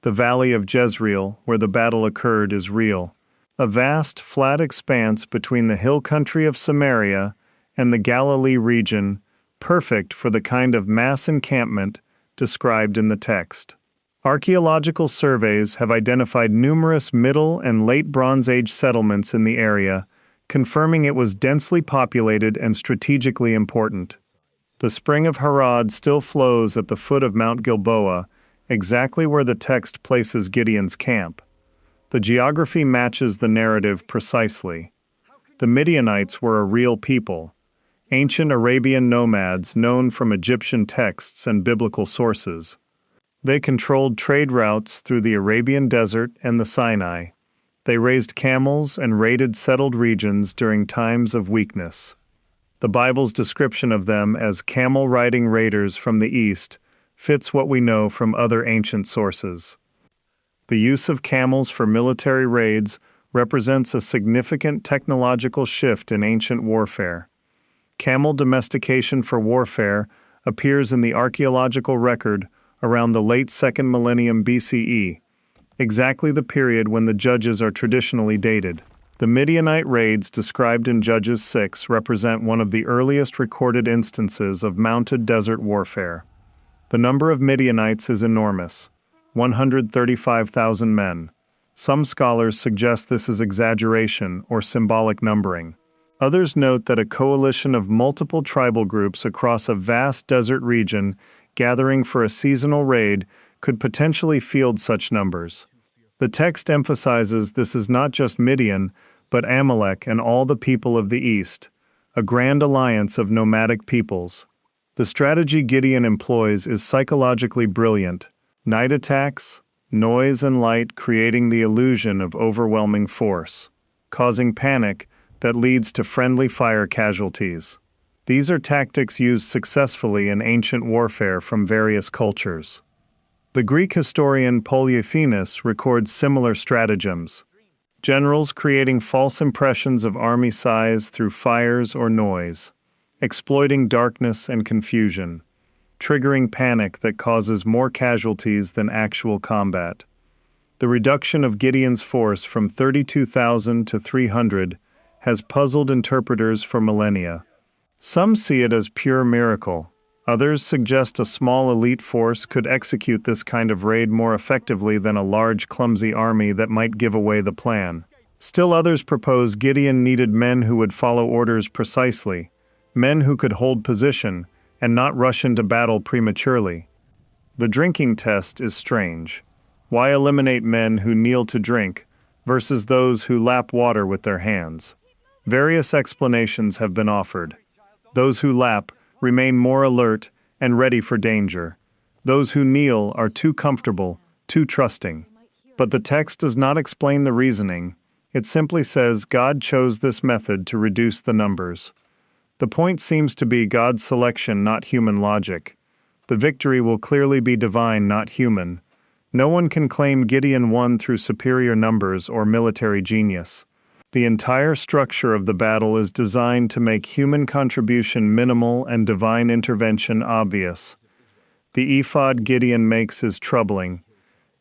The valley of Jezreel, where the battle occurred, is real. A vast, flat expanse between the hill country of Samaria and the Galilee region, perfect for the kind of mass encampment described in the text. Archaeological surveys have identified numerous Middle and Late Bronze Age settlements in the area, confirming it was densely populated and strategically important. The spring of Harod still flows at the foot of Mount Gilboa, exactly where the text places Gideon's camp. The geography matches the narrative precisely. The Midianites were a real people, ancient Arabian nomads known from Egyptian texts and biblical sources. They controlled trade routes through the Arabian desert and the Sinai. They raised camels and raided settled regions during times of weakness. The Bible's description of them as camel-riding raiders from the east fits what we know from other ancient sources. The use of camels for military raids represents a significant technological shift in ancient warfare. Camel domestication for warfare appears in the archaeological record around the late 2nd millennium BCE, exactly the period when the Judges are traditionally dated. The Midianite raids described in Judges 6 represent one of the earliest recorded instances of mounted desert warfare. The number of Midianites is enormous, 135,000 men. Some scholars suggest this is exaggeration or symbolic numbering. Others note that a coalition of multiple tribal groups across a vast desert region gathering for a seasonal raid could potentially field such numbers. The text emphasizes this is not just Midian, but Amalek and all the people of the east, a grand alliance of nomadic peoples. The strategy Gideon employs is psychologically brilliant. Night attacks, noise and light creating the illusion of overwhelming force, causing panic that leads to friendly fire casualties. These are tactics used successfully in ancient warfare from various cultures. The Greek historian Polyphemus records similar stratagems. Generals creating false impressions of army size through fires or noise, exploiting darkness and confusion, triggering panic that causes more casualties than actual combat. The reduction of Gideon's force from 32,000 to 300 has puzzled interpreters for millennia. Some see it as pure miracle. Others suggest a small elite force could execute this kind of raid more effectively than a large, clumsy army that might give away the plan. Still others propose Gideon needed men who would follow orders precisely, men who could hold position and not rush into battle prematurely. The drinking test is strange. Why eliminate men who kneel to drink versus those who lap water with their hands? Various explanations have been offered. Those who lap remain more alert and ready for danger. Those who kneel are too comfortable, too trusting. But the text does not explain the reasoning. It simply says God chose this method to reduce the numbers. The point seems to be God's selection, not human logic. The victory will clearly be divine, not human. No one can claim Gideon won through superior numbers or military genius. The entire structure of the battle is designed to make human contribution minimal and divine intervention obvious. The ephod Gideon makes is troubling.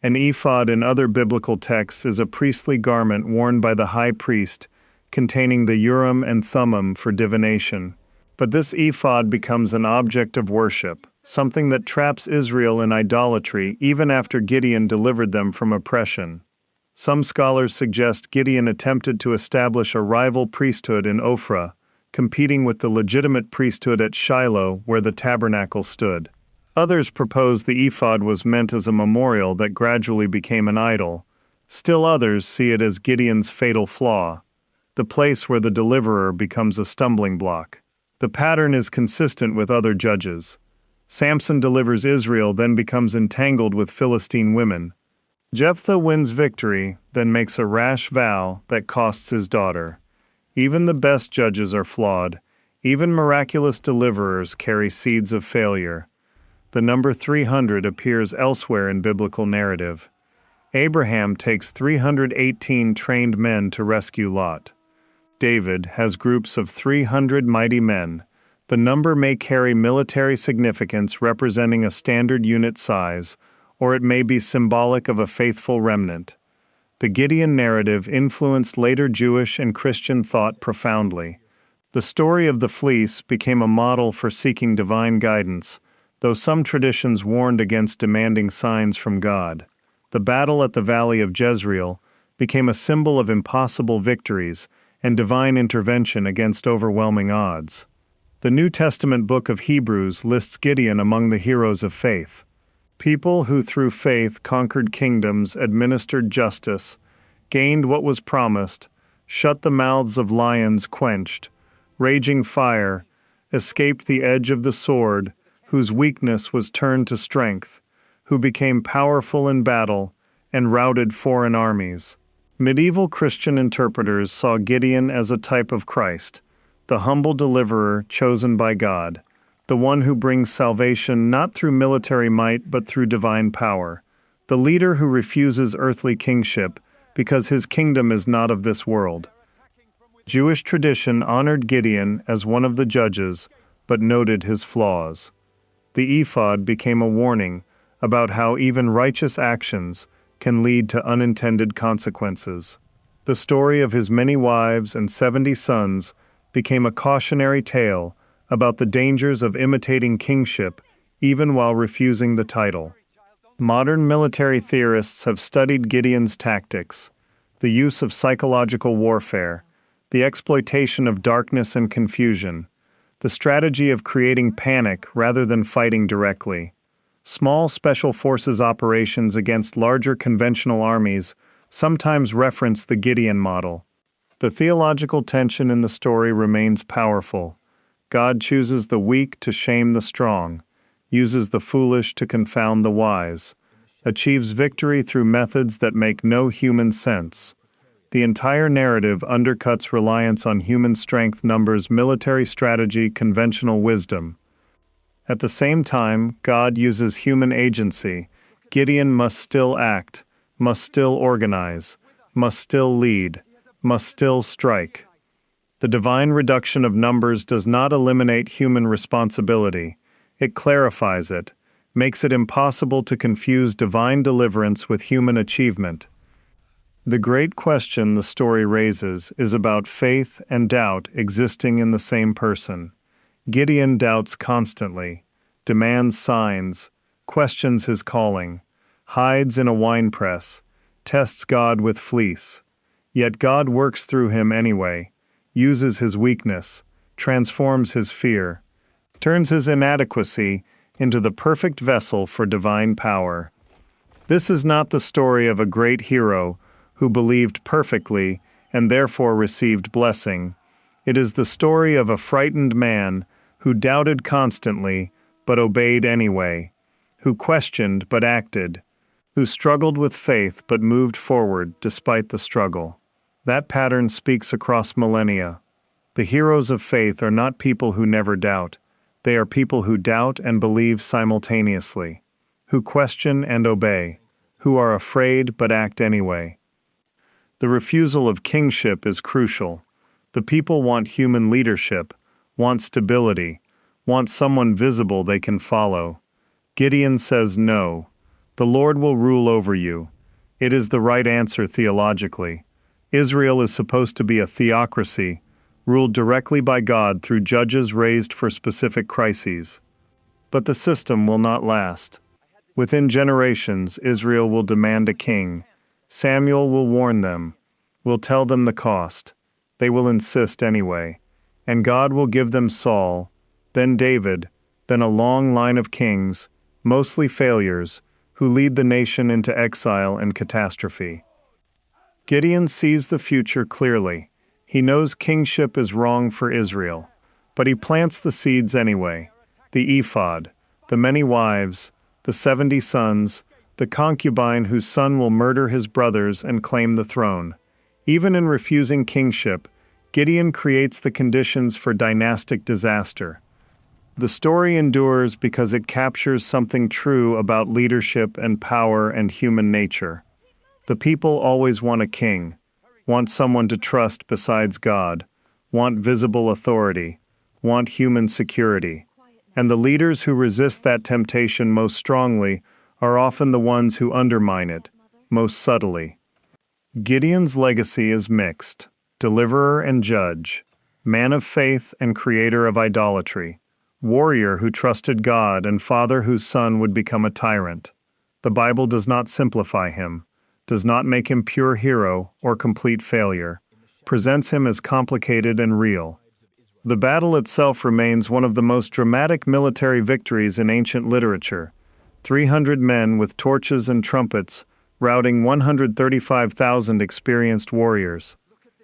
An ephod in other biblical texts is a priestly garment worn by the high priest, containing the Urim and Thummim for divination. But this ephod becomes an object of worship, something that traps Israel in idolatry even after Gideon delivered them from oppression. Some scholars suggest Gideon attempted to establish a rival priesthood in Ophrah, competing with the legitimate priesthood at Shiloh where the tabernacle stood. Others propose the ephod was meant as a memorial that gradually became an idol. Still others see it as Gideon's fatal flaw, the place where the deliverer becomes a stumbling block. The pattern is consistent with other judges. Samson delivers Israel, then becomes entangled with Philistine women. Jephthah wins victory, then makes a rash vow that costs his daughter. Even the best judges are flawed. Even miraculous deliverers carry seeds of failure. The number 300 appears elsewhere in biblical narrative. Abraham takes 318 trained men to rescue Lot. David has groups of 300 mighty men. The number may carry military significance representing a standard unit size, or it may be symbolic of a faithful remnant. The Gideon narrative influenced later Jewish and Christian thought profoundly. The story of the fleece became a model for seeking divine guidance, though some traditions warned against demanding signs from God. The battle at the Valley of Jezreel became a symbol of impossible victories and divine intervention against overwhelming odds. The New Testament book of Hebrews lists Gideon among the heroes of faith. People who through faith conquered kingdoms, administered justice, gained what was promised, shut the mouths of lions quenched, raging fire, escaped the edge of the sword, whose weakness was turned to strength, who became powerful in battle and routed foreign armies. Medieval Christian interpreters saw Gideon as a type of Christ, the humble deliverer chosen by God, the one who brings salvation not through military might but through divine power, the leader who refuses earthly kingship because his kingdom is not of this world. Jewish tradition honored Gideon as one of the judges, but noted his flaws. The ephod became a warning about how even righteous actions can lead to unintended consequences. The story of his many wives and 70 sons became a cautionary tale about the dangers of imitating kingship even while refusing the title. Modern military theorists have studied Gideon's tactics, the use of psychological warfare, the exploitation of darkness and confusion, the strategy of creating panic rather than fighting directly. Small special forces operations against larger conventional armies sometimes reference the Gideon model. The theological tension in the story remains powerful. God chooses the weak to shame the strong, uses the foolish to confound the wise, achieves victory through methods that make no human sense. The entire narrative undercuts reliance on human strength, numbers, military strategy, conventional wisdom. At the same time, God uses human agency. Gideon must still act, must still organize, must still lead, must still strike. The divine reduction of numbers does not eliminate human responsibility. It clarifies it, makes it impossible to confuse divine deliverance with human achievement. The great question the story raises is about faith and doubt existing in the same person. Gideon doubts constantly, demands signs, questions his calling, hides in a winepress, tests God with fleece. Yet God works through him anyway, uses his weakness, transforms his fear, turns his inadequacy into the perfect vessel for divine power. This is not the story of a great hero who believed perfectly and therefore received blessing. It is the story of a frightened man who doubted constantly but obeyed anyway, who questioned but acted, who struggled with faith but moved forward despite the struggle. That pattern speaks across millennia. The heroes of faith are not people who never doubt. They are people who doubt and believe simultaneously, who question and obey, who are afraid but act anyway. The refusal of kingship is crucial. The people want human leadership, want stability, want someone visible they can follow. Gideon says no. The Lord will rule over you. It is the right answer theologically. Israel is supposed to be a theocracy, ruled directly by God through judges raised for specific crises. But the system will not last. Within generations, Israel will demand a king. Samuel will warn them, will tell them the cost. They will insist anyway. And God will give them Saul, then David, then a long line of kings, mostly failures, who lead the nation into exile and catastrophe. Gideon sees the future clearly. He knows kingship is wrong for Israel, but he plants the seeds anyway. The ephod, the many wives, the 70 sons, the concubine whose son will murder his brothers and claim the throne. Even in refusing kingship, Gideon creates the conditions for dynastic disaster. The story endures because it captures something true about leadership and power and human nature. The people always want a king, want someone to trust besides God, want visible authority, want human security. And the leaders who resist that temptation most strongly are often the ones who undermine it, most subtly. Gideon's legacy is mixed: deliverer and judge, man of faith and creator of idolatry, warrior who trusted God and father whose son would become a tyrant. The Bible does not simplify him, does not make him pure hero or complete failure, presents him as complicated and real. The battle itself remains one of the most dramatic military victories in ancient literature. 300 men with torches and trumpets, routing 135,000 experienced warriors.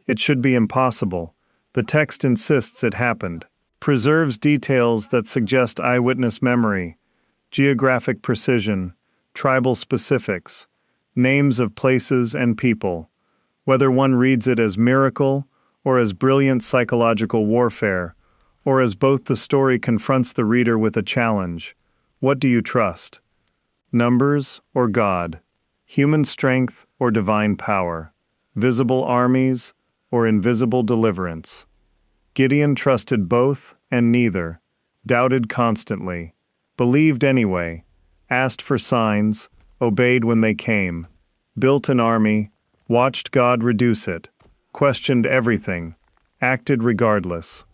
It should be impossible. The text insists it happened. Preserves details that suggest eyewitness memory, geographic precision, tribal specifics, names of places and people. Whether one reads it as miracle, or as brilliant psychological warfare, or as both, the story confronts the reader with a challenge. What do you trust? Numbers or God? Human strength or divine power? Visible armies or invisible deliverance? Gideon trusted both and neither, doubted constantly, believed anyway, asked for signs, obeyed when they came, built an army, watched God reduce it, questioned everything, acted regardless.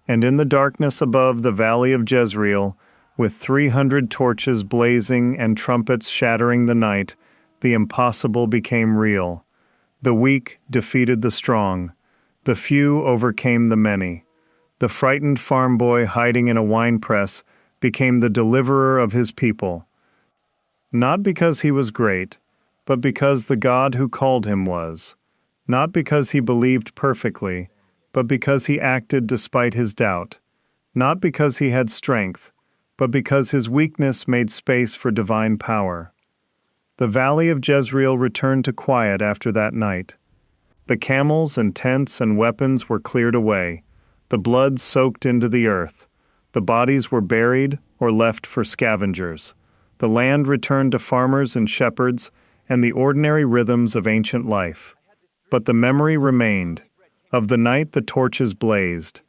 And in the darkness above the valley of Jezreel, with 300 torches blazing and trumpets shattering the night, the impossible became real. The weak defeated the strong. The few overcame the many. The frightened farm boy hiding in a wine press became the deliverer of his people. Not because he was great, but because the God who called him was. Not because he believed perfectly, but because he acted despite his doubt. Not because he had strength, but because his weakness made space for divine power. The valley of Jezreel returned to quiet after that night. The camels and tents and weapons were cleared away, the blood soaked into the earth. The bodies were buried or left for scavengers. The land returned to farmers and shepherds and the ordinary rhythms of ancient life. But the memory remained, of the night the torches blazed,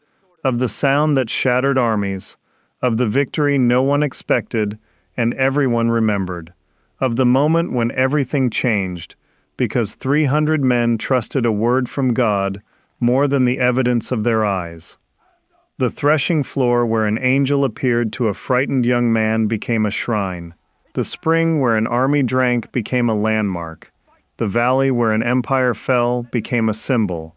of the sound that shattered armies, of the victory no one expected and everyone remembered, of the moment when everything changed, because 300 men trusted a word from God more than the evidence of their eyes. The threshing floor where an angel appeared to a frightened young man became a shrine. The spring where an army drank became a landmark. The valley where an empire fell became a symbol.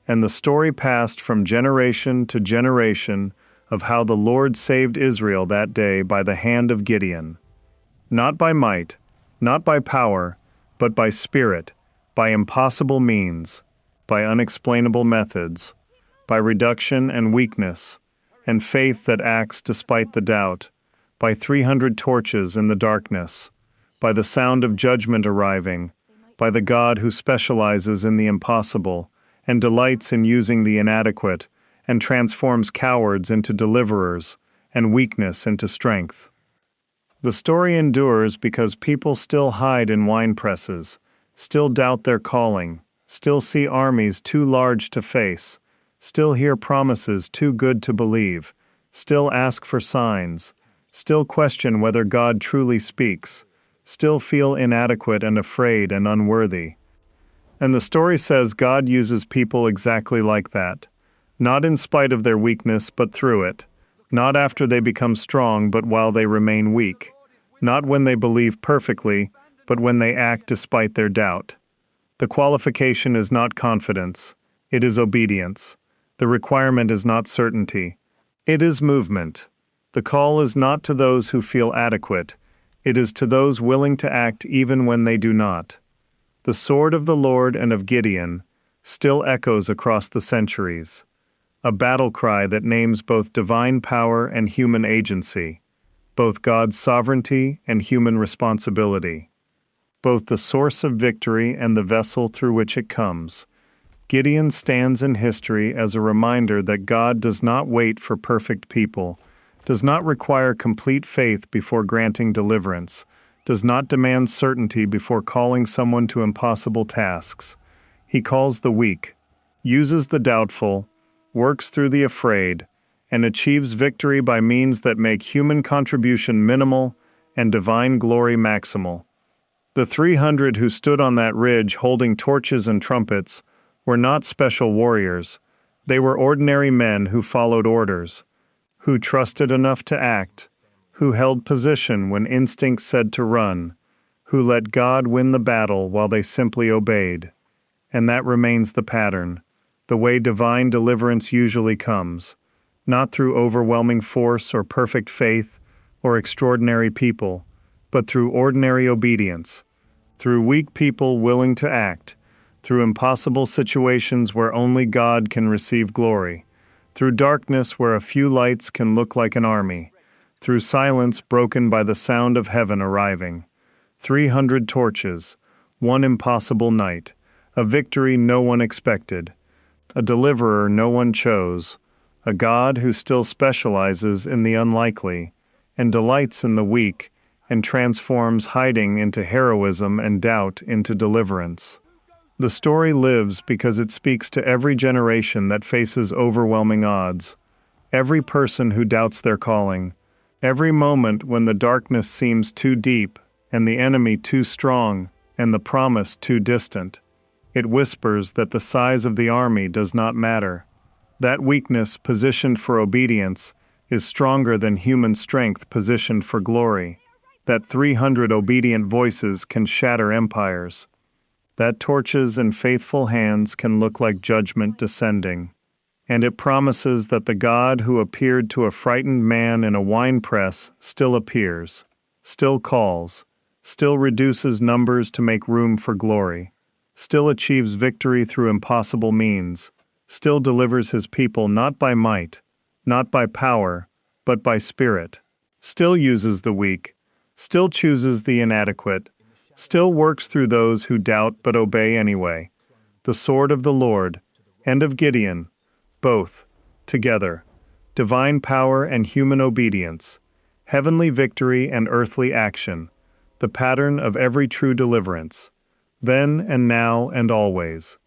And the story passed from generation to generation of how the Lord saved Israel that day by the hand of Gideon. Not by might, not by power, but by spirit, by impossible means, by unexplainable methods, by reduction and weakness, and faith that acts despite the doubt, by 300 torches in the darkness, by the sound of judgment arriving, by the God who specializes in the impossible and delights in using the inadequate and transforms cowards into deliverers and weakness into strength. The story endures because people still hide in wine presses, still doubt their calling, still see armies too large to face, still hear promises too good to believe, still ask for signs, still question whether God truly speaks, still feel inadequate and afraid and unworthy. And the story says God uses people exactly like that, not in spite of their weakness but through it, not after they become strong but while they remain weak, not when they believe perfectly but when they act despite their doubt. The qualification is not confidence, it is obedience. The requirement is not certainty. It is movement. The call is not to those who feel adequate. It is to those willing to act even when they do not. The sword of the Lord and of Gideon still echoes across the centuries, a battle cry that names both divine power and human agency, both God's sovereignty and human responsibility, both the source of victory and the vessel through which it comes. Gideon stands in history as a reminder that God does not wait for perfect people, does not require complete faith before granting deliverance, does not demand certainty before calling someone to impossible tasks. He calls the weak, uses the doubtful, works through the afraid, and achieves victory by means that make human contribution minimal and divine glory maximal. The 300 who stood on that ridge holding torches and trumpets were not special warriors. They were ordinary men who followed orders, who trusted enough to act, who held position when instinct said to run, who let God win the battle while they simply obeyed. And that remains the pattern, the way divine deliverance usually comes, not through overwhelming force or perfect faith or extraordinary people, but through ordinary obedience, through weak people willing to act, through impossible situations where only God can receive glory, through darkness where a few lights can look like an army, through silence broken by the sound of heaven arriving. 300 torches, one impossible night, a victory no one expected, a deliverer no one chose, a God who still specializes in the unlikely, and delights in the weak, and transforms hiding into heroism and doubt into deliverance. The story lives because it speaks to every generation that faces overwhelming odds, every person who doubts their calling, every moment when the darkness seems too deep, and the enemy too strong, and the promise too distant. It whispers that the size of the army does not matter. That weakness positioned for obedience is stronger than human strength positioned for glory. That 300 obedient voices can shatter empires. That torches in faithful hands can look like judgment descending. And it promises that the God who appeared to a frightened man in a winepress still appears, still calls, still reduces numbers to make room for glory, still achieves victory through impossible means, still delivers his people not by might, not by power, but by spirit, still uses the weak, still chooses the inadequate, still works through those who doubt but obey anyway. The sword of the Lord, and of Gideon, both, together, divine power and human obedience, heavenly victory and earthly action, the pattern of every true deliverance, then and now and always.